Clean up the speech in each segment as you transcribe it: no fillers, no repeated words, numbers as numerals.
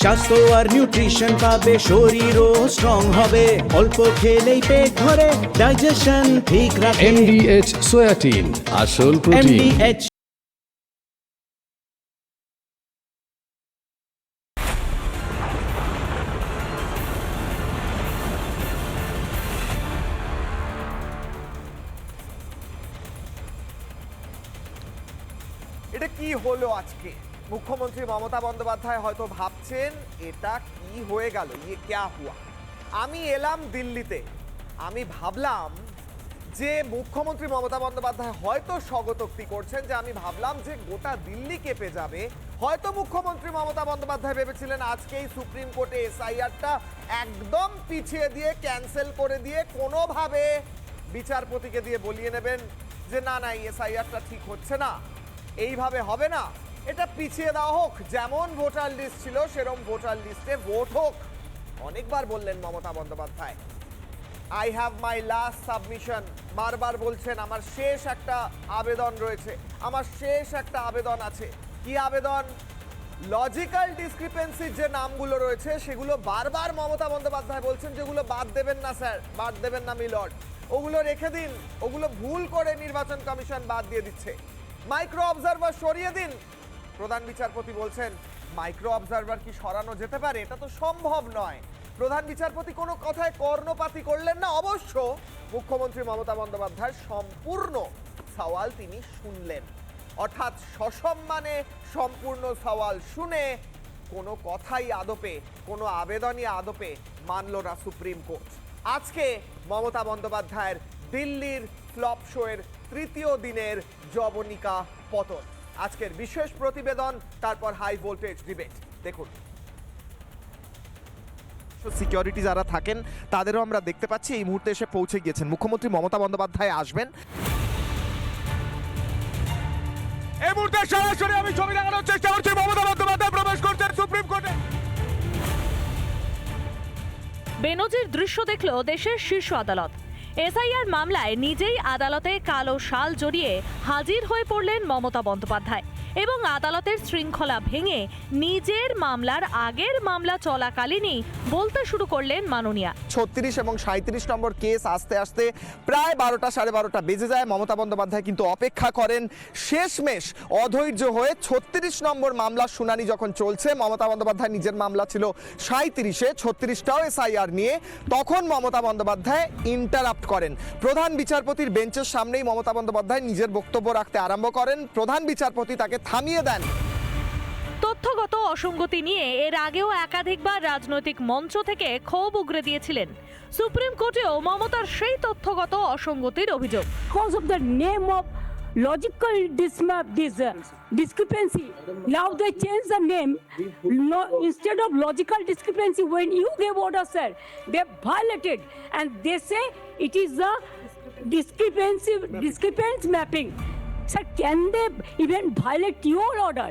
স্বাস্থ্য আর নিউট্রিশন পাবে, শরীরও স্ট্রং হবে, অল্প খেলেই পেট ভরে ডাইজেশন ঠিক রাখে। MDH সোয়াটিন, আসল প্রোটিন। MDH এটা কি হলো আজকে? মুখ্যমন্ত্রী মমতা বন্দ্যোপাধ্যায় হয়তো ভাবছেন এটা কি হয়ে গেল, ইয়ে ক্যা হুয়া। আমি এলাম দিল্লিতে, আমি ভাবলাম যে মুখ্যমন্ত্রী মমতা বন্দ্যোপাধ্যায় হয়তো স্বগতোক্তি করছেন যে আমি ভাবলাম যে গোটা দিল্লি কেঁপে যাবে। হয়তো মুখ্যমন্ত্রী মমতা বন্দ্যোপাধ্যায় ভেবেছিলেন আজকেই সুপ্রিম কোর্টে এসআইআরটা একদম পিছিয়ে দিয়ে ক্যান্সেল করে দিয়ে কোনোভাবে বিচারপতিকে দিয়ে বলিয়ে নেবেন যে না না এসআইআরটা ঠিক হচ্ছে না, এইভাবে হবে না, এটা পিছিয়ে দেওয়া হোক, যেমন ভোটার লিস্ট ছিল সেরকম ভোটার লিস্টে ভোট হোক। অনেকবার বললেন Mamata Bandyopadhyay, I have my last submission, বারবার বলছেন আমার শেষ একটা আবেদন রয়েছে, আমার শেষ একটা আবেদন আছে। কি আবেদন? লজিক্যাল ডিসক্রিপেন্সির যে নামগুলো রয়েছে সেগুলো বারবার মমতা বন্দ্যোপাধ্যায় বলছেন যেগুলো বাদ দেবেন না স্যার, বাদ দেবেন না মিলর্ড, ওগুলো রেখে দিন, ওগুলো ভুল করে নির্বাচন কমিশন বাদ দিয়ে দিচ্ছে। মাইক্রো অবজারভার সরিয়ে দিন। প্রধান বিচারপতি বলছেন মাইক্রো অবজারভার কি সরানো যেতে পারে? এটা তো সম্ভব নয়। প্রধান বিচারপতি কোনো কথায় কর্ণপাতই করলেন না। অবশ্য মুখ্যমন্ত্রী মমতা বন্দ্যোপাধ্যায়ের সম্পূর্ণ সওয়াল তিনি শুনলেন, অর্থাৎ সসম্মানে সম্পূর্ণ সওয়াল শুনে কোনো কথাই আদপে, কোনো আবেদনই আদপে মানল না সুপ্রিম কোর্ট। আজকে মমতা বন্দ্যোপাধ্যায়ের দিল্লির ফ্লপ শোয়ের তৃতীয় দিনের জবনিকা পতন। আজকের বিশেষ প্রতিবেদন, তারপর হাই ভোল্টেজ ডিবেট দেখুন। সিকিউরিটি যারা থাকেন তাদেরও আমরা দেখতে পাচ্ছি এই মুহূর্তে এসে পৌঁছে গিয়েছেন। মুখ্যমন্ত্রী মমতা বন্দ্যোপাধ্যায় আসবেন এই মুহূর্তে সরাসরি আমি ছবি দেখানোর চেষ্টা করছি। মমতা বন্দ্যোপাধ্যায় প্রবেশ করছেন সুপ্রিম কোর্টে। বেনজির দৃশ্য দেখল দেশের শীর্ষ আদালত। এসআইআর মামলায় নিজেই আদালতে কালো শাল জড়িয়ে হাজির হয়ে পড়লেন মমতা বন্দ্যোপাধ্যায় এবং আদালতের শৃঙ্খলা ভেঙে নিজের মামলার আগের মামলা চলাকালীনই বলতে শুরু করলেন মাননীয়া। 36 এবং 37 নম্বর কেস আসতে আসতে প্রায় 12টা সাড়ে 12টা বেজে যায়। মমতা বন্দ্যোপাধ্যায় কিন্তু অপেক্ষা করেন। শেষমেশ অধৈর্য হয়ে 36 নম্বর মামলার শুনানি যখন চলছে, মমতা বন্দ্যোপাধ্যায় নিজের মামলা ছিল 37-এ, 36টাও এসআইআর নিয়ে, তখন মমতা বন্দ্যোপাধ্যায় ইন্টারাপ্ট করেন। প্রধান বিচারপতির বেঞ্চের সামনেই মমতা বন্দ্যোপাধ্যায় নিজের বক্তব্য রাখতে আরম্ভ করেন। প্রধান বিচারপতি তাকে থামিয়ে দেন। তথ্যগত অসঙ্গতি নিয়ে এর আগেও একাধিকবার রাজনৈতিক মঞ্চ থেকে ক্ষোভ উগরে দিয়েছিলেন। সুপ্রিম কোর্টেও মমতার সেই তথ্যগত অসঙ্গতির অভিযোগ। Because of the name of logical discrepancy, now they change the name. Instead of logical discrepancy, when you gave order, sir, they violated, and they say it is a discrepancy mapping. Sir, can they even violate your order?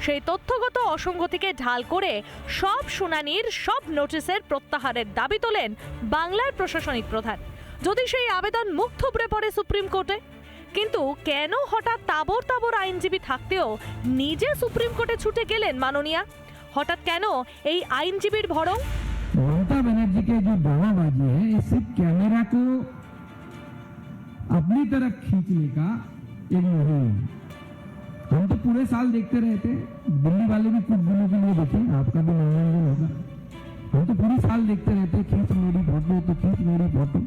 সেই তথ্যগত অসঙ্গতিকে ঢাল করে সব শুনানির সব নোটিশের প্রত্যাহারের দাবি তোলেন বাংলার প্রশাসনিক প্রধান। যদি সেই আবেদন মুখ থুবড়ে পড়ে সুপ্রিম কোর্টে, কিন্তু কেন হঠাৎ তাবর তাবর আইনজীবী থাকতেও নিজে সুপ্রিম কোর্টে ছুটে গেলেন মাননীয়া? হঠাৎ কেন এই আইনজীবীর ভরং? ममता बनर्जी के जो बहाबाजी है, ये सिर्फ कैमरा को अपनी तरफ खींचने का एक मुहिम है। हम तो पूरे साल देखते रहते हैं, दिल्ली वाले भी कुछ दिनों के लिए देखें, आपका भी मनोरंजन होगा। हम तो पूरे साल देखते रहते हैं, खींच मेरी फोटो तो खींच मेरी फोटो।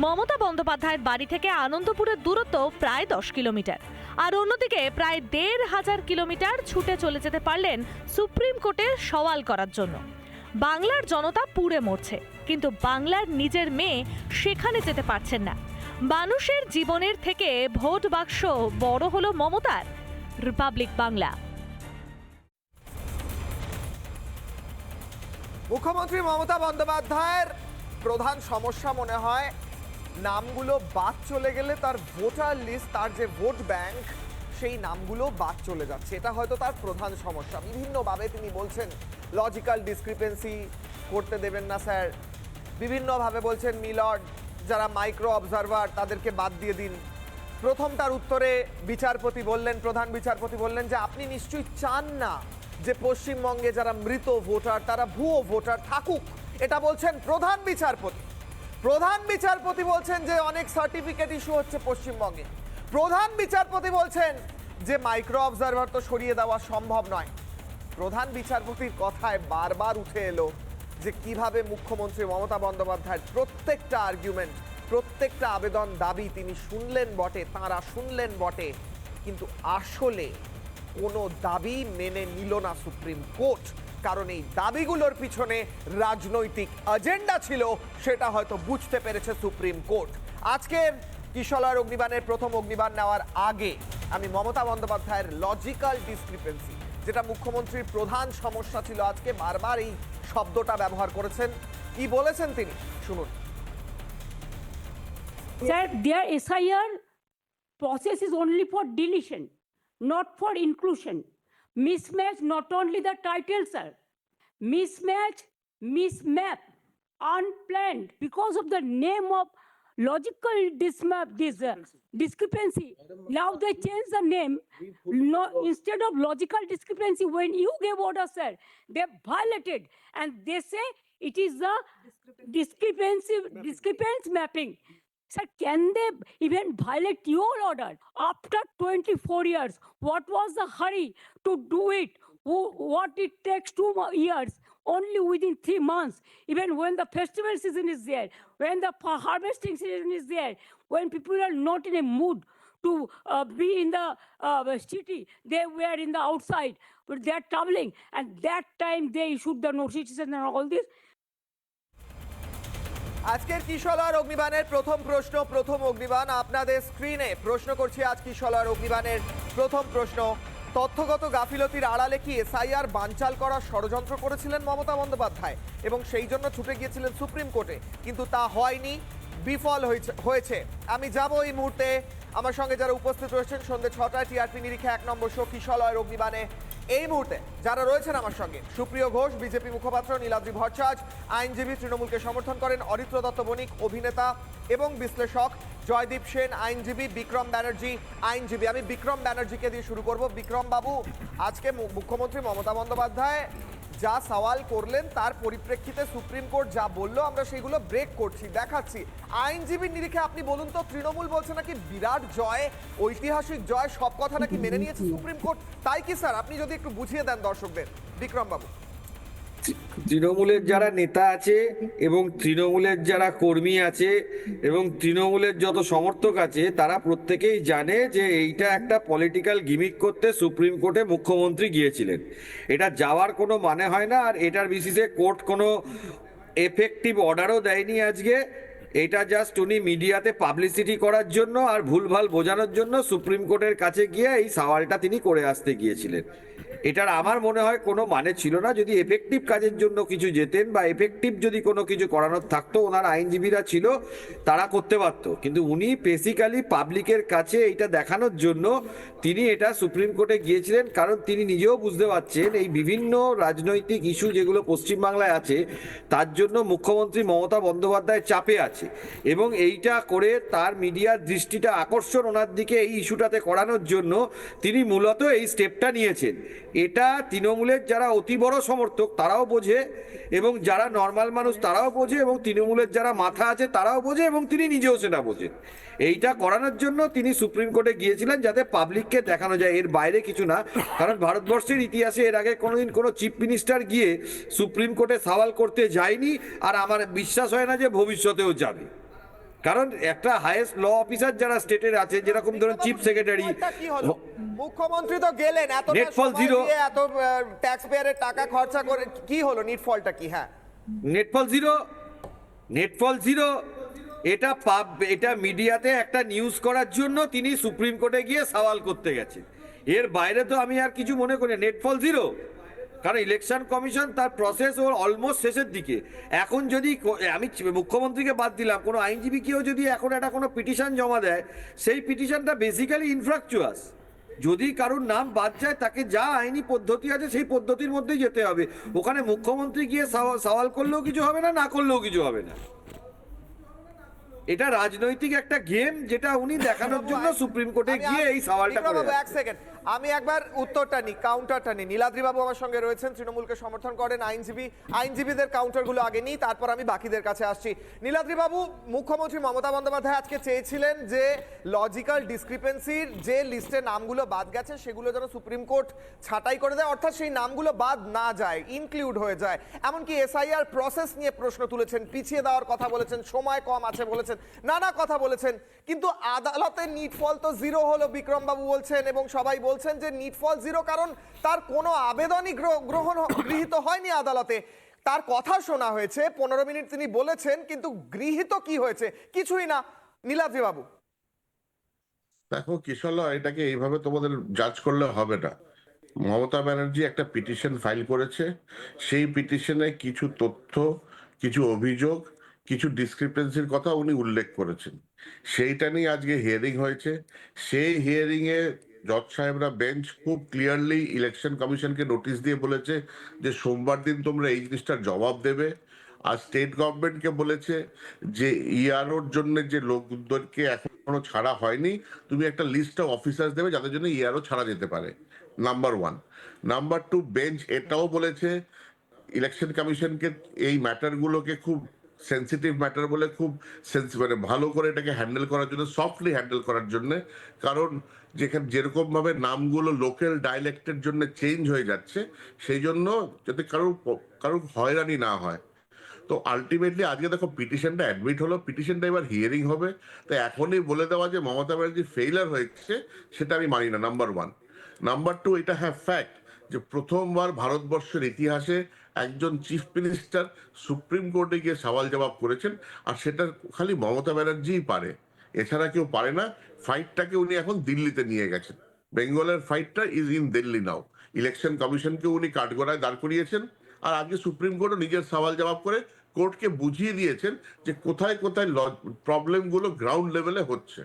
মমতা বন্দ্যোপাধ্যায়ের বাড়ি থেকে আনন্দপুরের দূরত্ব প্রায় 10 কিলোমিটার, আর অন্যদিকে প্রায় 1,500 কিলোমিটার ছুটে চলে যেতে পারলেন সুপ্রিম কোর্টে সওয়াল করার জন্য। বাংলার জনতা পুড়ে মরছে, কিন্তু বাংলার নিজের মেয়ে সেখানে যেতে পারছেন না। মানুষের জীবনের থেকে ভোট বাক্স বড় হলো মমতার। রিপাবলিক বাংলা। মুখ্যমন্ত্রী মমতা বন্দ্যোপাধ্যায়ের প্রধান সমস্যা মনে হয় নামগুলো বাদ চলে গেলে তার ভোটার লিস্ট, তার যে ভোট ব্যাংক, সেই নামগুলো বাদ চলে যাচ্ছে। এটা হয়তো তার প্রধান সমস্যা। বিভিন্নভাবে তিনি বলছেন লজিক্যাল ডিসক্রিপেন্সি করতে দেবেন না স্যার, বিভিন্নভাবে বলছেন মিলর্ড, যারা মাইক্রো অবজারভার তাদেরকে বাদ দিয়ে দিন। প্রথমটার উত্তরে বিচারপতি বললেন, প্রধান বিচারপতি বললেন যে আপনি নিশ্চয়ই চান না যে পশ্চিমবঙ্গে যারা মৃত ভোটার তারা ভুয়ো ভোটার থাকুক, এটা বলছেন প্রধান বিচারপতি। প্রধান বিচারপতি বলছেন যে অনেক সার্টিফিকেট ইস্যু হচ্ছে পশ্চিমবঙ্গে। প্রধান বিচারপতি বলছেন যে মাইক্রো অবজারভার তো সরিয়ে দেওয়া সম্ভব নয়। প্রধান বিচারপতির কথায় বারবার উঠে এলো যে কিভাবে মুখ্যমন্ত্রী মমতা বন্দ্যোপাধ্যায়ের প্রত্যেকটা আর্গুমেন্ট, প্রত্যেকটা আবেদন দাবি তিনি শুনলেন বটে, তাঁরা শুনলেন বটে, কিন্তু আসলে কোনো দাবি মেনে নিল না সুপ্রিম কোর্ট। কারণ এই দাবিগুলোর পিছনে রাজনৈতিক এজেন্ডা ছিল, সেটা হয়তো বুঝতে পেরেছে সুপ্রিম কোর্ট। আজকের কিশলয়ের অগ্নিবাণের প্রথম অগ্নিবাণ নেওয়ার আগে আমি মমতা বন্দ্যোপাধ্যায়ের লজিক্যাল ডিসক্রিপেন্সি, যেটা মুখ্যমন্ত্রীর প্রধান সমস্যা ছিল, আজকে বারবার এই শব্দটা ব্যবহার করেছেন। কি বলেছেন তিনি শুনুন। Sir, their SIR process is only for deletion, not for inclusion. Mismatch not only the title, sir. Mismatch, mismap, unplanned because of the name of logical discrepancy. Now they change the name. No, instead of logical discrepancy, when you gave order, sir, they violated and they say it is the discrepancy mapping. Sir, can they even violate your order? After 24 years, what was the hurry to do it? What it takes 2 years, only within 3 months, even when the festival season is there, when the harvesting season is there, when people are not in a mood to be in the city, they were in the outside, but they are traveling, and that time they issued the notices and all this. আজকের কিশলয়ের অগ্নিবাণের প্রথম প্রশ্ন, প্রথম অগ্নিবাণ আপনাদের স্ক্রিনে প্রশ্ন করছি। আজ কিশলয়ের অগ্নিবাণের প্রথম প্রশ্ন, তথ্যগত গাফিলতির আড়ালে কি এসআইআর বানচাল করার ষড়যন্ত্র করেছিলেন মমতা বন্দ্যোপাধ্যায় এবং সেই জন্য ছুটে গিয়েছিলেন সুপ্রিম কোর্টে, কিন্তু তা হয়নি, বিফল হয়েছে। আমি যাব এই মুহূর্তে, আমার সঙ্গে যারা উপস্থিত রয়েছেন সন্ধ্যে 6টায় টিআরপি নিরিখে 1 নম্বর শো কিশলয়ের অগ্নিবাণে এই মুহূর্তে যারা রয়েছেন আমার সঙ্গে, সুপ্রিয় ঘোষ বিজেপি মুখপাত্র, নীলাদ্রি ভট্টাচার্য আইনজীবী, তৃণমূলকে সমর্থন করেন, অরিত্র দত্ত বণিক অভিনেতা এবং বিশ্লেষক, জয়দীপ সেন আইনজীবী, বিক্রম ব্যানার্জি আইনজীবী। আমি বিক্রম ব্যানার্জিকে দিয়ে শুরু করব। বিক্রম বাবু, আজকে মুখ্যমন্ত্রী মমতা বন্দ্যোপাধ্যায় যা সওয়াল করলেন তার পরিপ্রেক্ষিতে সুপ্রিম কোর্ট যা বললো আমরা সেগুলো ব্রেক করছি, দেখাচ্ছি। আইনজীবীর নিরিখে আপনি বলুন তো, তৃণমূল বলছে নাকি বিরাট জয়, ঐতিহাসিক জয়, সব কথা নাকি মেনে নিয়েছে সুপ্রিম কোর্ট, তাই কি স্যার? আপনি যদি একটু বুঝিয়ে দেন দর্শকদের। বিক্রম বাবু। তৃণমূলের যারা নেতা আছে এবং তৃণমূলের যারা কর্মী আছে এবং তৃণমূলের যত সমর্থক আছে তারা প্রত্যেকেই জানে যে এইটা একটা পলিটিক্যাল গিমিক করতে সুপ্রিম কোর্টে মুখ্যমন্ত্রী গিয়েছিলেন। এটা যাওয়ার কোনো মানে হয় না, আর এটার বেসিসে কোর্ট কোনো এফেক্টিভ অর্ডারও দেয়নি আজকে। এটা জাস্ট উনি মিডিয়াতে পাবলিসিটি করার জন্য আর ভুলভাল বোঝানোর জন্য সুপ্রিম কোর্টের কাছে গিয়ে এই সওয়ালটা তিনি করে আসতে গিয়েছিলেন। এটার আমার মনে হয় কোনো মানে ছিল না। যদি এফেক্টিভ কাজের জন্য কিছু যেতেন বা এফেক্টিভ যদি কোনো কিছু করানোর থাকতো, ওনার আইনজীবীরা ছিল, তারা করতে পারতো, কিন্তু উনি বেসিক্যালি পাবলিকের কাছে এইটা দেখানোর জন্য তিনি এটা সুপ্রিম কোর্টে গিয়েছিলেন। কারণ তিনি নিজেও বুঝতে পারছেন এই বিভিন্ন রাজনৈতিক ইস্যু যেগুলো পশ্চিমবাংলায় আছে তার জন্য মুখ্যমন্ত্রী মমতা বন্দ্যোপাধ্যায় চাপে আছে, এবং এইটা করে তার মিডিয়ার দৃষ্টিটা আকর্ষণ ওনার দিকে এই ইস্যুটাতে করানোর জন্য তিনি মূলত এই স্টেপটা নিয়েছেন। এটা তৃণমূলের যারা অতি বড় সমর্থক তারাও বোঝে, এবং যারা নর্মাল মানুষ তারাও বোঝে, এবং তৃণমূলের যারা মাথা আছে তারাও বোঝে, এবং তিনি নিজেও সেটা বোঝেন। এইটা করানোর জন্য তিনি সুপ্রিম কোর্টে গিয়েছিলেন যাতে পাবলিককে দেখানো যায়, এর বাইরে কিছু না। কারণ ভারতবর্ষের ইতিহাসে এর আগে কোনোদিন কোনো চিফ মিনিস্টার গিয়ে সুপ্রিম কোর্টে সওয়াল করতে যায়নি, আর আমার বিশ্বাস হয় না যে ভবিষ্যতেও যাবে। কারণ একটা হাইয়েস্ট ল অফিসার যারা স্টেটের আছে, যেরকম ধরুন চিফ সেক্রেটারি, মুখ্যমন্ত্রী তো গেলেন, এত নেটফল জিরো, এত ট্যাক্স পেয়ারের টাকা খরচা করে, কি হলো নেটফলটা কি? হ্যাঁ, নেটফল জিরো এটা মিডিয়াতে একটা নিউজ করার জন্য তিনি সুপ্রিম কোর্টে গিয়ে সওয়াল করতে গেছেন। এর বাইরে তো আমি আর কিছু মনে করি নেটফল জিরো। কারণ ইলেকশন কমিশন তার প্রসেস ওর অলমোস্ট শেষের দিকে। এখন যদি আমি মুখ্যমন্ত্রীকে বাদ দিলাম, কোনো আইনজীবী কেউ যদি এখন একটা কোনো পিটিশন জমা দেয়, সেই পিটিশনটা বেসিক্যালি ইনফ্রাকচুয়াস। যদি কারোর নাম বাদ যায় তাকে যা আইনি পদ্ধতি আছে সেই পদ্ধতির মধ্যেই যেতে হবে। ওখানে মুখ্যমন্ত্রী গিয়ে সওয়াল করলেও কিছু হবে না, না করলেও কিছু হবে না। এটা রাজনৈতিক একটা গেম যেটা উনি দেখানোর জন্য সুপ্রিম কোর্টে গিয়ে এই সওয়ালটা করে বিক্রমবাবু, এক যাচ্ছেন। সেকেন্ড, আমি একবার উত্তরটা নিই, কাউন্টারটা নিই। নীলাদ্রি বাবু আমার সঙ্গে রয়েছেন, তৃণমূলকে সমর্থন করেন, আইনজীবীদের কাউন্টারগুলো আগে নিই, তারপর আমি বাকিদের কাছে আসছি। নীলাদ্রি বাবু, মুখ্যমন্ত্রী মমতা বন্দ্যোপাধ্যায় আজকে চেয়েছিলেন যে লজিক্যাল ডিসক্রিপেন্সির যে লিস্টে নামগুলো বাদ গেছে সেগুলো যেন সুপ্রিম কোর্ট ছাঁটাই করে দেয়, অর্থাৎ সেই নামগুলো বাদ না যায়, ইনক্লুড হয়ে যায়। এমনকি এসআইআর প্রসেস নিয়ে প্রশ্ন তুলেছেন, পিছিয়ে দেওয়ার কথা বলেছেন, সময় কম আছে বলেছেন, নানা কথা বলেছেন। কিন্তু আদালতে নিটফল তো জিরো হলো, বিক্রমবাবু বলছেন এবং সবাই বলছেন যে নিটফল জিরো, কারণ তার কোনো আবেদনই গৃহীত হয়নি আদালতে। তার কথা শোনা হয়েছে, 15 মিনিট তিনি বলেছেন, কিন্তু গৃহীত কি হয়েছে? কিছুই না। নীলাদ্রি বাবু, দেখো কিশোর, এটাকে এইভাবে তোমাদের জাজ করলে হবে না। মমতা ব্যানার্জি একটা পিটিশন ফাইল করেছে, সেই পিটিশনে কিছু তথ্য, কিছু অভিযোগ, কিছু ডিসক্রিপেন্সির কথা উনি উল্লেখ করেছেন। সেইটা নিয়ে আজকে হিয়ারিং হয়েছে। সেই হিয়ারিং এ জজ সাহেবরা, বেঞ্চ খুব ক্লিয়ারলি ইলেকশন কমিশনকে নোটিশ দিয়ে বলেছে যে সোমবার দিন তোমরা এই জিনিসটার জবাব দেবে। আর স্টেট গভর্নমেন্টকে বলেছে যে ইআরওর জন্য যে লোকদেরকে এখনো ছাড়া হয়নি, তুমি একটা লিস্ট অফ অফিসার্স দেবে যাদের জন্য ইআরও ছাড়া যেতে পারে, নাম্বার 1। নাম্বার 2, বেঞ্চ এটাও বলেছে ইলেকশন কমিশনকে এই ম্যাটারগুলোকে খুব সেন্সিটিভ ম্যাটার বলে খুব মানে ভালো করে এটাকে হ্যান্ডেল করার জন্য, সফটলি হ্যান্ডেল করার জন্য। কারণ যেখানে যেরকম ভাবে নামগুলো লোকাল ডায়ালেক্টের জন্য চেঞ্জ হয়ে যাচ্ছে, সেই জন্য যাতে কারো হয়রানি না হয়। তো আলটিমেটলি আজকে দেখো পিটিশনটা অ্যাডমিট হলো, পিটিশনটা এবার হিয়ারিং হবে। তো এখনই বলে দেওয়া যে মমতা ব্যানার্জি ফেইলার হয়েছে, সেটা আমি মানি না, নাম্বার 1। নাম্বার 2, এটা হ্যাঁ ফ্যাক্ট যে প্রথমবার ভারতবর্ষের ইতিহাসে একজন চিফ মিনিস্টার সুপ্রিম কোর্টে গিয়ে সওয়াল জবাব করেছেন, আর সেটা খালি মমতা ব্যানার্জিই পারে, এছাড়া কেউ পারে না। ফাইটটাকে উনি এখন দিল্লিতে নিয়ে গেছেন। বেঙ্গলের ফাইটটা is in Delhi now. Election কমিশনকে উনি কাঠগড়ায় দাঁড় করিয়েছেন, আর আজকে সুপ্রিম কোর্টও নিজের সওয়াল জবাব করে কোর্টকে বুঝিয়ে দিয়েছেন যে কোথায় কোথায় প্রবলেমগুলো গ্রাউন্ড লেভেলে হচ্ছে।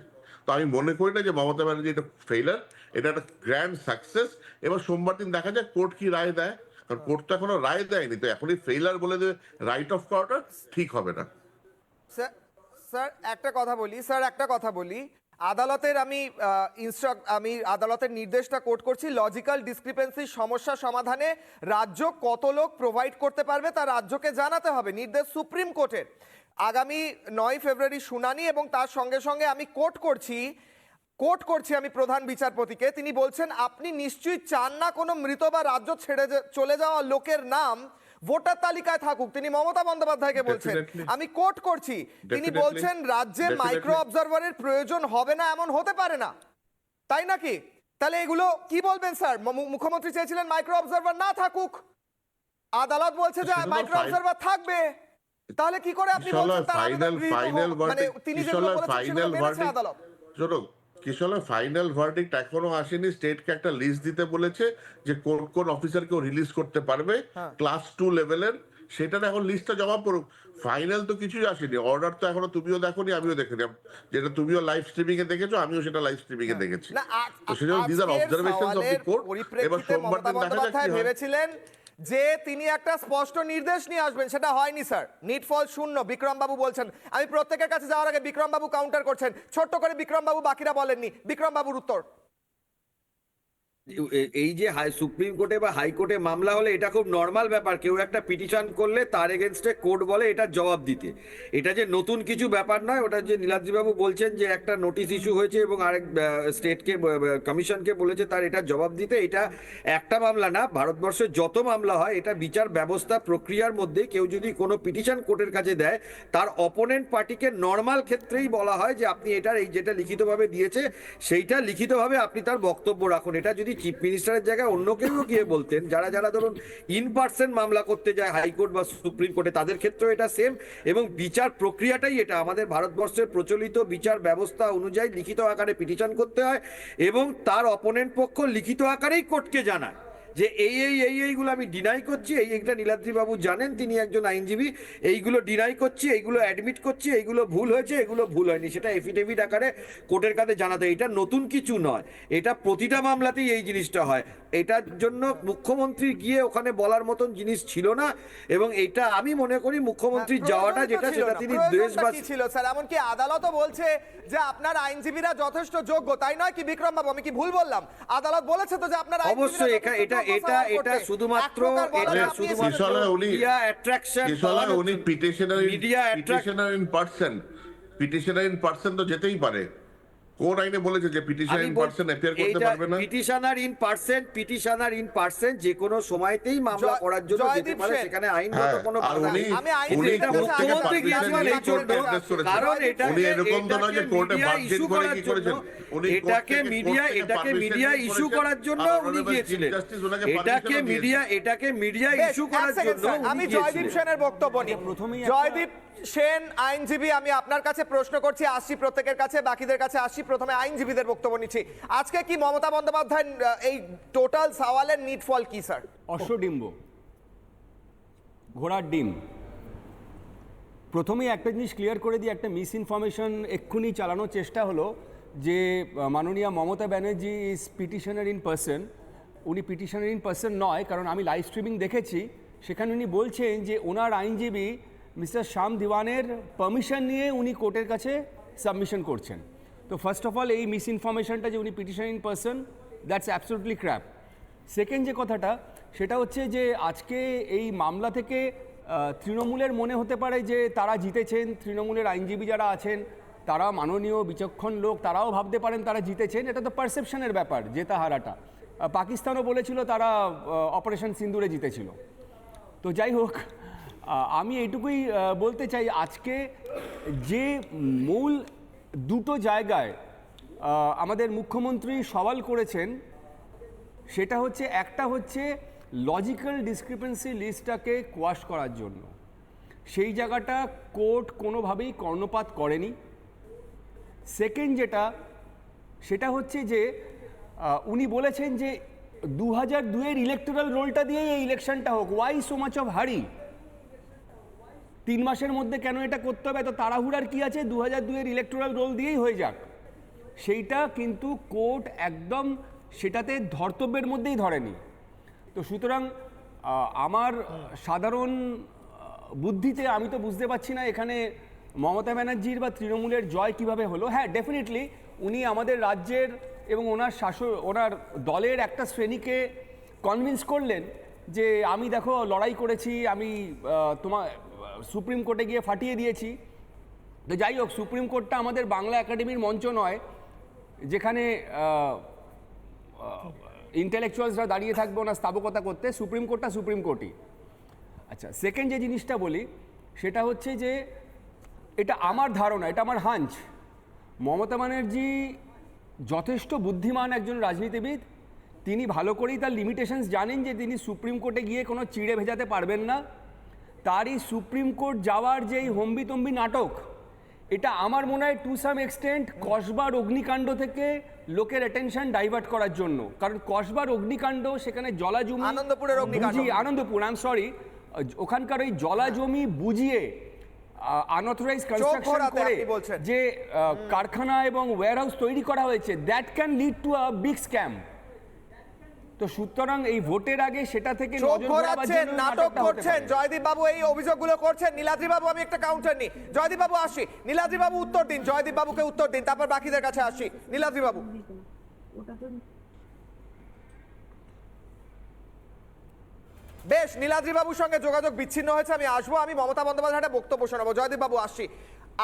তো আমি মনে করি না যে মমতা ব্যানার্জি এটা ফেইলার, এটা একটা গ্র্যান্ড সাকসেস। এবার সোমবার দিন দেখা যাক কোর্ট কি রায় দেয়, কারণ কোর্ট তো এখনো রায় দেয়নি। তো এখনই ফেইলার বলে দেবে রাইট অফ করাটা ঠিক হবে না। স্যার একটা কথা বলি, আদালতের আমি আদালতের নির্দেশটা কোট করছি, লজিক্যাল ডিসক্রিপেন্সির সমস্যা সমাধানে রাজ্য কত লোক প্রোভাইড করতে পারবে তা রাজ্যকে জানাতে হবে, নির্দেশ সুপ্রিম কোর্টের। আগামী 9 ফেব্রুয়ারি শুনানি, এবং তার সঙ্গে সঙ্গে আমি কোট করছি আমি প্রধান বিচারপতিকে, তিনি বলছেন আপনি নিশ্চয়ই চান না কোনো মৃত বা রাজ্য ছেড়ে চলে যাওয়া লোকের নাম ভোটার তালিকায় থাকুক। তিনি মমতা বন্দ্যোপাধ্যায়কে বলছেন, আমি কোট করছি, তিনি বলছেন রাজ্যে মাইক্রো অবজারভারের প্রয়োজন হবে না, এমন হতে পারে না, তাই নাকি? তাহলে এগুলো কি বলবেন স্যার? মুখ্যমন্ত্রী চেয়েছিলেন মাইক্রো অবজারভার না থাকুক, আদালত বলছে যে মাইক্রো অবজারভার থাকবে, তাহলে কি করে আপনি বলছেন তার আবেদন গৃহীত মানে তিনি যেগুলো বলেছেন সেগুলো মেনেছে আদালত? কিশোর, ফাইনাল ভার্ডিক্ট এখনো আসেনি। স্টেটকে একটা লিস্ট দিতে বলেছে যে কোন কোন অফিসারকেও রিলিজ করতে পারবে ক্লাস 2 লেভেলের, সেটার এখন লিস্টটা জমা পড়ুক। ফাইনাল তো কিছুই আসেনি, অর্ডার তো এখনো তুমিও দেখোনি, আমিও দেখিনি, যেটা তুমিও লাইভ স্ট্রিমিং এ দেখেছো, আমিও সেটা লাইভ স্ট্রিমিং এ দেখেছি। তো সেজন্য this are observations of the court. এবার সোমবার দিন দেখা যাক কি হয়। ভেবেছিলেন যে তিনি একটা স্পষ্ট নির্দেশ নিয়ে আসবেন, সেটা হয়নি স্যার, নিটফল 0, বিক্রম বাবু বলছেন। আমি প্রত্যেকের কাছে যাওয়ার আগে বিক্রম বাবু কাউন্টার করছেন, ছোট্ট করে বিক্রম বাবু, বাকিরা বলেননি, বিক্রম বাবুর উত্তর। এই যে সুপ্রিম কোর্টে বা হাইকোর্টে মামলা হলে এটা খুব নর্মাল ব্যাপার। কেউ একটা পিটিশন করলে তার এগেনস্টে কোর্ট বলে এটা জবাব দিতে, এটা যে নতুন কিছু ব্যাপার নয়। ওটা যে নীলাদ্রিবাবু বলছেন যে একটা নোটিশ ইস্যু হয়েছে এবং আরেক স্টেটকে কমিশনকে বলেছে তার এটা জবাব দিতে, এটা একটা মামলা না, ভারতবর্ষের যত মামলা হয় এটা বিচার ব্যবস্থা প্রক্রিয়ার মধ্যে কেউ যদি কোনো পিটিশন কোর্টের কাছে দেয়, তার অপোনেন্ট পার্টিকে নর্মাল ক্ষেত্রেই বলা হয় যে আপনি এটার এই যেটা লিখিতভাবে দিয়েছে সেইটা লিখিতভাবে আপনি তার বক্তব্য রাখুন। এটা যদি চিফ মিনিস্টারের জায়গায় অন্য কেউ গিয়ে বলতেন, যারা যারা ধরুন ইন পার্সন মামলা করতে যায় হাইকোর্ট বা সুপ্রিম কোর্টে, তাদের ক্ষেত্রেও এটা সেম। এবং বিচার প্রক্রিয়াটাই এটা, আমাদের ভারতবর্ষের প্রচলিত বিচার ব্যবস্থা অনুযায়ী লিখিত আকারে পিটিশন করতে হয় এবং তার অপোনেন্ট পক্ষ লিখিত আকারেই কোর্টকে জানায় যে এইগুলো আমি ডিনাই করছি, এইটা নীলাদ্রি বাবু জানেন, তিনি একজন আইনজীবী, এইগুলো ডিনাই করছি, এইগুলো অ্যাডমিট করছি, এইগুলো ভুল হয়েছে, এগুলো ভুল হয়নি, সেটা এফিডেভিট আকারে কোর্টের কাছে জানাতে। এটা নতুন কিছু নয়, এটা প্রতিটা মামলাতেই এই জিনিসটা হয়। এটার জন্য মুখ্যমন্ত্রী গিয়ে ওখানে বলার মতন জিনিস ছিল না, এবং এটা আমি মনে করি মুখ্যমন্ত্রীর যাওয়াটা যেটা, সেটা তিনি দেশবাসী ছিল স্যার। এমনকি আদালতও বলছে যে আপনার আইনজীবীরা যথেষ্ট যোগ্য, তাই নয় কি বিক্রম বাবু? আমি কি ভুল বললাম? আদালত বলেছে তো যে আপনার অবশ্যই এটা শুধুমাত্র মিডিয়া অ্যাট্রাকশন, উনি পিটিশনার ইন পার্সন তো যেতেই পারে। কোন আইনে বলেছে যে পিটিশনার ইন পার্সন অ্যাপিয়ার করতে পারবে না? পিটিশনার ইন পার্সন যে কোনো সময়তেই মামলা করার জন্য যেতে পারে, সেখানে আইনগত কোনো বাধা নেই। এটা মুখ্যমন্ত্রী গিয়েছিলেন এই জন্য, কারণ উনি এরকম তো নয় যে কোর্টে বার্গেন করে কি করেছেন, উনি এটাকে মিডিয়া ইস্যু করার জন্য উনি গিয়েছিলেন, এটাকে মিডিয়া ইস্যু করার জন্য আমি জয়দীপ সেনের বক্তব্য নিই। জয়দীপ সেন আইনজীবী, আমি আপনার কাছে প্রশ্ন করছি, আসছি প্রত্যেকের কাছে, বাকিদের কাছে আসছি। প্রথমে আইনজীবীদের বক্তব্য নিচ্ছি। আজকে কি মমতা বন্দ্যোপাধ্যায় এই টোটাল সওয়ালের নিটফল কি স্যার? অশ্বডিম্ব, ঘোড়ার ডিম। প্রথমেই একটা জিনিস ক্লিয়ার করে দিই, একটা মিস ইনফরমেশন এক্ষুনি চালানোর চেষ্টা হলো যে মাননীয়া Mamata Banerjee is petitioner in person. উনি পিটিশনার ইন পার্সন নয়, কারণ আমি লাইভ স্ট্রিমিং দেখেছি, সেখানে উনি বলছেন যে ওনার আইনজীবী মিস্টার শ্যাম দিওয়ানের পারমিশন নিয়ে উনি কোর্টের কাছে সাবমিশন করছেন। তো ফার্স্ট অফ অল এই মিস ইনফরমেশনটা যে উনি petitioner in person, that's absolutely crap. Second যে কথাটা, সেটা হচ্ছে যে আজকে এই মামলা থেকে তৃণমূলের মনে হতে পারে যে তারা জিতেছেন, তৃণমূলের আইনজীবী যারা আছেন তারা মাননীয় বিচক্ষণ লোক, তারাও ভাবতে পারেন তারা জিতেছেন। এটা তো পারসেপশনের ব্যাপার, জেতা হারাটা। পাকিস্তানও বলেছিল তারা অপারেশন সিন্দুরে জিতেছিল। তো যাই হোক, আমি এইটুকুই বলতে চাই, আজকে যে মূল দুটো জায়গায় আমাদের মুখ্যমন্ত্রী সওয়াল করেছেন, সেটা হচ্ছে, একটা হচ্ছে লজিক্যাল ডিসক্রিপেন্সি লিস্টটাকে কোয়াশ করার জন্য, সেই জায়গাটা কোর্ট কোনোভাবেই কর্ণপাত করেনি। সেকেন্ড যেটা, সেটা হচ্ছে যে উনি বলেছেন যে 2002-এর ইলেকটোরাল রোলটা দিয়েই এই ইলেকশনটা হোক। ওয়াই সো মাচ অফ হারি? 3 মাসের মধ্যে কেন এটা করতে হবে? এত তাড়াহুড়ার কি আছে? 2002-এর ইলেকটোরাল রোল দিয়েই হয়ে যাক। সেইটা কিন্তু কোর্ট একদম সেটাতে ধর্তব্যের মধ্যেই ধরেনি। তো সুতরাং আমার সাধারণ বুদ্ধিতে আমি তো বুঝতে পারছি না এখানে মমতা ব্যানার্জির বা তৃণমূলের জয় কিভাবে হলো। হ্যাঁ, ডেফিনেটলি উনি আমাদের রাজ্যের এবং ওনার দলের একটা শ্রেণীকে কনভিন্স করলেন যে আমি দেখো লড়াই করেছি, আমি তোমার সুপ্রিম কোর্টে গিয়ে ফাটিয়ে দিয়েছি। তো যাই হোক, সুপ্রিম কোর্টটা আমাদের বাংলা একাডেমির মঞ্চ নয় যেখানে ইন্টেলেকচুয়ালসরা দাঁড়িয়ে থাকবে ওনার স্থাপকতা করতে। সুপ্রিম কোর্টটা সুপ্রিম কোর্টই। আচ্ছা, সেকেন্ড যে জিনিসটা বলি, সেটা হচ্ছে যে এটা আমার ধারণা, এটা আমার হাঞ্চ, মমতা ব্যানার্জি যথেষ্ট বুদ্ধিমান একজন রাজনীতিবিদ। তিনি ভালো করেই তার লিমিটেশনস জানেন যে তিনি সুপ্রিম কোর্টে গিয়ে কোনো চিড়ে ভেজাতে পারবেন না। তারই সুপ্রিম কোর্ট যাওয়ার যে এই হম্বিতম্বি নাটক, এটা আমার মনে হয় টু সাম এক্সটেন্ট কসবার অগ্নিকাণ্ড থেকে লোকের অ্যাটেনশন ডাইভার্ট করার জন্য। কারণ কসবার অগ্নিকাণ্ড, সেখানে জলাজমি, আনন্দপুরের অগ্নিকাণ্ড, আনন্দপুর, আই এম সরি, ওখানকার ওই জলাজমি বুঝিয়ে আনঅথরাইজ কনস্ট্রাকশন করে যে কারখানা এবং ওয়্যারহাউস তৈরি করা হয়েছে, that can lead to a big scam. তো সুতরাং এই ভোটের আগে সেটা থেকে নজর ঘোরাবার জন্য নাটক করছেন জয়দীপ বাবু, এই অভিযোগগুলো করছেন। নীলাদ্রি বাবু, আমি একটা কাউন্টার নিই। জয়দীপ বাবু আসি, নীলাদ্রি বাবু উত্তর দিন, জয়দীপ বাবুকে উত্তর দিন, তারপর বাকিদের কাছে আসি। নীলাদ্রি বাবু, বেশ, নীলাদ্রি বাবুর সঙ্গে যোগাযোগ বিচ্ছিন্ন হয়েছে, আমি আসবো, আমি মমতা বন্দ্যোপাধ্যায়ের বক্তব্য শোনাবো। জয়দীপ বাবু আসছি,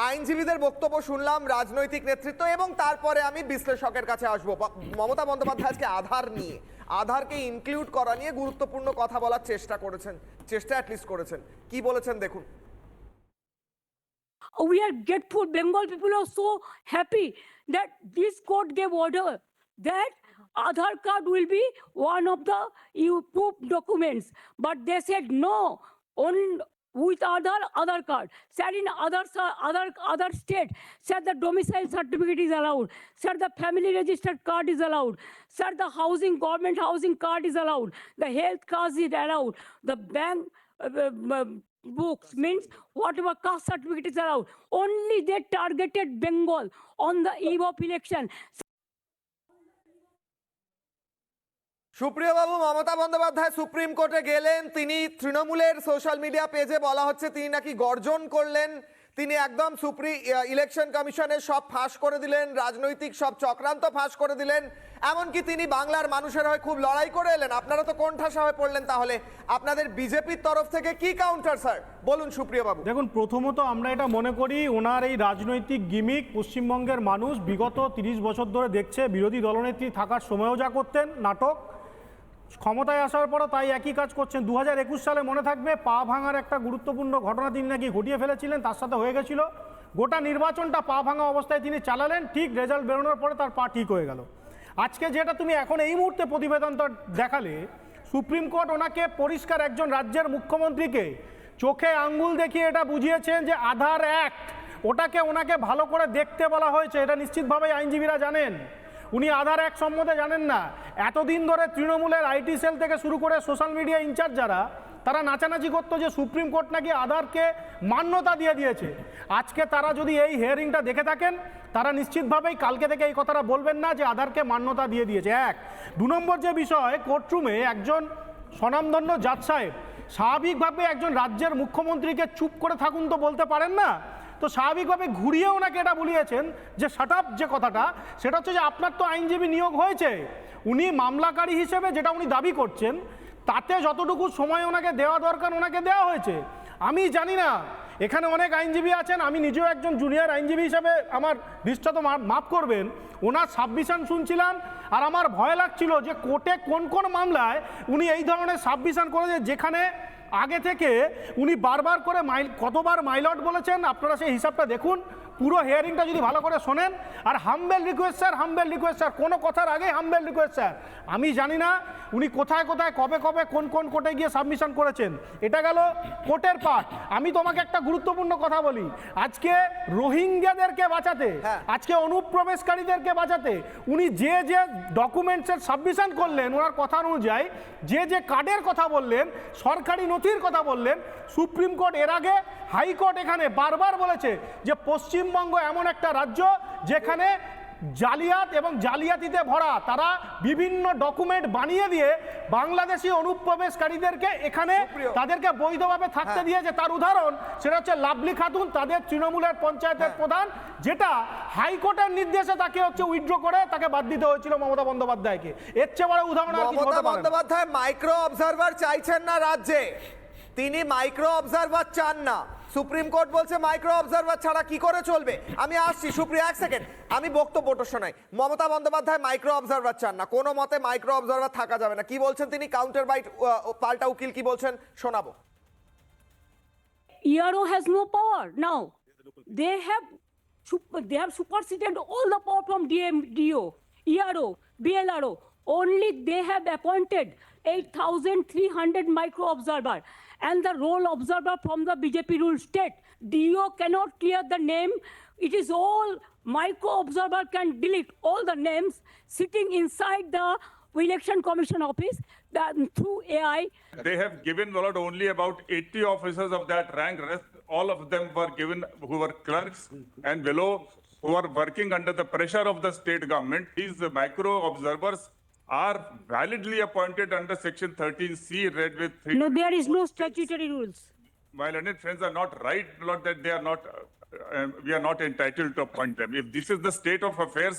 আইনজীবীদের বক্তব্য শুনলাম, রাজনৈতিক নেতৃত্ব, এবং তারপরে আমি বিশ্লেষকের কাছে আসবো। মমতা বন্দ্যোপাধ্যায় আজকে আধার নিয়ে, আধারকে ইনক্লুড করা নিয়ে গুরুত্বপূর্ণ কথা বলার চেষ্টা অ্যাটলিস্ট করেছেন। কি বলেছেন দেখুন। We are grateful. Bengal people are so happy that this court gave order that Aadhaar card will be one of the proof documents. But they said no. with other card. Sir, in other state, sir, the domicile certificate is allowed. Sir, the family registered card is allowed. Sir, the government housing card is allowed. The health card is allowed. The bank books means whatever caste certificate is allowed. Only they targeted Bengal on the eve of election. সুপ্রিয় বাবু, Mamata Bandyopadhyay supreme কোর্টে গেলেন, তিনি তৃণমূলের social media পেজে বলা হচ্ছে তিনি নাকি গর্জন করলেন, তিনি একদম ইলেকশন কমিশনের সব ফাঁস করে দিলেন, রাজনৈতিক সব চক্রান্ত ফাঁস করে দিলেন, এমনকি তিনি বাংলার মানুষের হয়ে খুব লড়াই করে এলেন। আপনারা তো কোণঠাসা হয়ে পড়লেন, তাহলে আপনাদের বিজেপির তরফ থেকে কি কাউন্টার স্যার বলুন সুপ্রিয় বাবু। দেখুন, প্রথমত আমরা এটা মনে করি ওনার এই রাজনৈতিক গিমিক পশ্চিমবঙ্গের মানুষ বিগত 30 বছর ধরে দেখছে। বিরোধী দলনেত্রী থাকার সময়ও যা করতেন নাটক, ক্ষমতায় আসার পরও তাই একই কাজ করছেন। 2021 সালে মনে থাকবে পা ভাঙার একটা গুরুত্বপূর্ণ ঘটনা তিনি নাকি ঘটিয়ে ফেলেছিলেন, তার সাথে হয়ে গেছিল। গোটা নির্বাচনটা পা ভাঙা অবস্থায় তিনি চালালেন, ঠিক রেজাল্ট বেরোনোর পরে তার পা ঠিক হয়ে গেল। আজকে যেটা তুমি এখন এই মুহূর্তে প্রতিবেদনটা দেখালে, সুপ্রিম কোর্ট ওনাকে পরিষ্কার একজন রাজ্যের মুখ্যমন্ত্রীকে চোখে আঙ্গুল দেখিয়ে এটা বুঝিয়েছেন যে আধার অ্যাক্ট, ওটাকে ওনাকে ভালো করে দেখতে বলা হয়েছে। এটা নিশ্চিতভাবেই আইনজীবীরা জানেন। উনি আধার অ্যাক্ট সম্বন্ধে জানেন না। এতদিন ধরে তৃণমূলের আইটি সেল থেকে শুরু করে সোশ্যাল মিডিয়া ইনচার্জ যারা, তারা নাচানাচি করতো যে সুপ্রিম কোর্ট নাকি আধারকে মান্যতা দিয়ে দিয়েছে। আজকে তারা যদি এই হিয়ারিংটা দেখে থাকেন, তারা নিশ্চিতভাবেই কালকে থেকে এই কথাটা বলবেন না যে আধারকে মান্যতা দিয়ে দিয়েছে। 1 2 নম্বর যে বিষয়, কোর্টরুমে একজন স্বনামধন্য জাজ সাহেব স্বাভাবিকভাবে একজন রাজ্যের মুখ্যমন্ত্রীকে চুপ করে থাকুন তো বলতে পারেন না, তো স্বাভাবিকভাবে ঘুরিয়ে ওনাকে এটা বলিয়েছেন যে শাট আপ। যে কথাটা সেটা হচ্ছে যে আপনার তো আইনজীবী নিয়োগ হয়েছে, উনি মামলাকারী হিসেবে যেটা উনি দাবি করছেন তাতে যতটুকু সময় ওনাকে দেওয়া দরকার ওনাকে দেওয়া হয়েছে। আমি জানি না, এখানে অনেক আইনজীবী আছেন, আমি নিজেও একজন জুনিয়র আইনজীবী হিসেবে আমার দৃষ্টান্ত মাফ করবেন, ওনার সাবমিশন শুনছিলাম আর আমার ভয় লাগছিল যে কোর্টে কোন কোন মামলায় উনি এই ধরনের সাবমিশন করেছে, যেখানে আগে থেকে উনি বারবার করে কতবার মাইলট বলেছেন। আপনারা সেই হিসাবটা দেখুন, পুরো হিয়ারিংটা যদি ভালো করে শোনেন। আর হাম্বেল রিকোয়েস্ট স্যার, কোনো কথার আগে হাম্বেল রিকোয়েস্ট স্যার। আমি জানি না উনি কোথায় কোথায় কবে কোন কোর্টে গিয়ে সাবমিশন করেছেন, এটা গেল কোর্টের পার্ট। আমি তোমাকে একটা গুরুত্বপূর্ণ কথা বলি, আজকে রোহিঙ্গাদেরকে বাঁচাতে, আজকে অনুপ্রবেশকারীদেরকে বাঁচাতে উনি যে ডকুমেন্টসের সাবমিশন করলেন, ওনার কথা অনুযায়ী যে কার্ডের কথা বললেন, সরকারি নথির কথা বললেন, সুপ্রিম কোর্ট এর আগে হাইকোর্ট এখানে বারবার বলেছে যে পশ্চিমবঙ্গ এমন একটা রাজ্য যেখানে জালিয়াত এবং জালিয়াতিতে ভরা, তারা বিভিন্ন ডকুমেন্ট বানিয়ে দিয়ে বাংলাদেশি অনুপ্রবেশকারীদেরকে এখানে তাদেরকে বৈধভাবে থাকতে দিয়েছে। তার উদাহরণ সেটা হচ্ছে লাভলি খাতুন, তাদের তৃণমূলের পঞ্চায়েতের প্রধান, যেটা হাইকোর্টের নির্দেশে তাকে উইথড্র করে তাকে বাদ দিতে হয়েছিল মমতা বন্দ্যোপাধ্যায়কে। এর চেয়ে বড় উদাহরণ আর কি হতে পারে? মমতা বন্দ্যোপাধ্যায় মাইক্রো অবজারভার চাইছেন না রাজ্যে, তিনি মাইক্রো অবজারভার চান না। সুপ্রিম কোর্ট বলছে মাইক্রো অবজারভার ছাড়া কি করে চলবে। আমি আসছি সুপ্রিয়া, 1 সেকেন্ড, আমি বক্তব্যটা শোনাই। মমতা বন্দ্যোপাধ্যায় মাইক্রো অবজারভার চান না, কোনো মতে মাইক্রো অবজারভার থাকা যাবে না। কি বলছেন তিনি? কাউন্টার বাইট পাল্টা উকিল কি বলছেন শোনাবো। ERO has no power now. They have superseded all the power from DO, ERO, BLRO. Only they have appointed 8,300 micro observer and the role observer from the BJP ruled state. DO cannot clear the name. It is all micro observer can delete all the names sitting inside the election commission office through AI. They have given allowed only about 80 officers of that rank. Rest, all of them were given who were clerks and below, who are working under the pressure of the state government. These micro observers are validly appointed under section 13C read with 3. No, there is no statutory rules. My learned friends are not right, not that they are not, we are not entitled to appoint them. If this is the state of affairs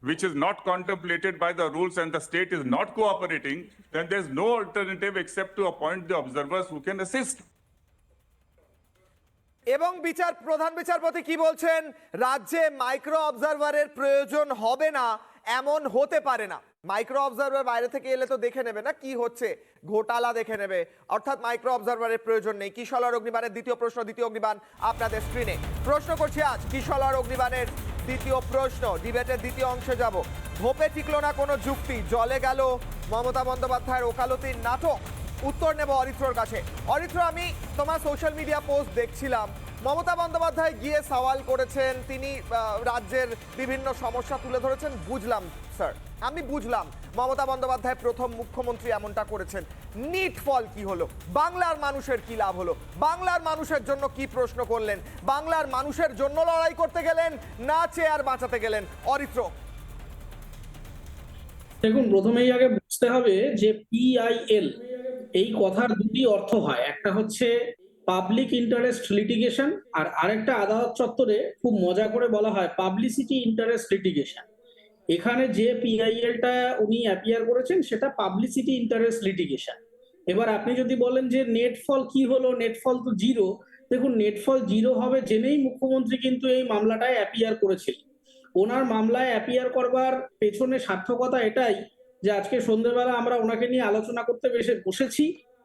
which is not contemplated by the rules and the state is not cooperating, then there's no alternative except to appoint the observers who can assist. এবং প্রধান বিচারপতি কি বলছেন? রাজ্যে micro অবজারভারের প্রয়োজন হবে না, এমন হতে পারে না। মাইক্রো অবজারভার বাইরে থেকে এলে তো দেখে নেবে না কি হচ্ছে, ঘোটালা দেখে নেবে, অর্থাৎ মাইক্রো অবজারভারের প্রয়োজন নেই। কিশলয় অগ্নিবাণের দ্বিতীয় প্রশ্ন, দ্বিতীয় অগ্নিবাণ আপনাদের স্ক্রিনে। প্রশ্ন করছি আজ কিশলয় অগ্নিবাণের দ্বিতীয় প্রশ্ন, ডিবেটের দ্বিতীয় অংশে যাব। ধোপে টিকলো না কোনো যুক্তি, জলে গেল মমতা বন্দ্যোপাধ্যায়ের ওকালতির নাটক। উত্তর নেব অরিত্রর কাছে। অরিত্র, আমি তোমার সোশ্যাল মিডিয়া পোস্ট দেখছিলাম, মমতা বন্দ্যোপাধ্যায় গিয়ে সওয়াল করেছেন, তিনি রাজ্যের বিভিন্ন সমস্যা তুলে ধরেছেন। বুঝলাম স্যার, আমি বুঝলাম মমতা বন্দ্যোপাধ্যায় প্রথম মুখ্যমন্ত্রী এমনটা করেছেন। নিট ফল কি হলো? বাংলার মানুষের কি লাভ হলো? বাংলার মানুষের জন্য কি প্রশ্ন করলেন? বাংলার মানুষের জন্য লড়াই করতে গেলেন না চেয়ার বাঁচাতে গেলেন? অরিত্র। দেখুন, প্রথমেই আগে বুঝতে হবে যে PIL এই কথার দুটি অর্থ হয়। একটা হচ্ছে পাবলিক ইন্টারেস্ট লিটিগেশন, আর আরেকটা আদালত চত্বরে খুব মজা করে বলা হয় পাবলিসিটি ইন্টারেস্ট লিটিগেশন। এখানে যে PIL-টা উনি অ্যাপিয়ার করেছেন সেটা পাবলিসিটি ইন্টারেস্ট লিটিগেশন। এবার আপনি যদি বলেন যে নেট ফল কি হলো, নেট ফল তো জিরো। দেখুন, নেট ফল জিরো হবে জেনেই মুখ্যমন্ত্রী কিন্তু এই মামলাটায় অ্যাপিয়ার করেছিলেন। ওনার মামলায় অ্যাপিয়ার করবার পেছনে সার্থকতা এটাই যে আজকে সন্ধ্যেবেলা আমরা ওনাকে নিয়ে আলোচনা করতে বসেছি।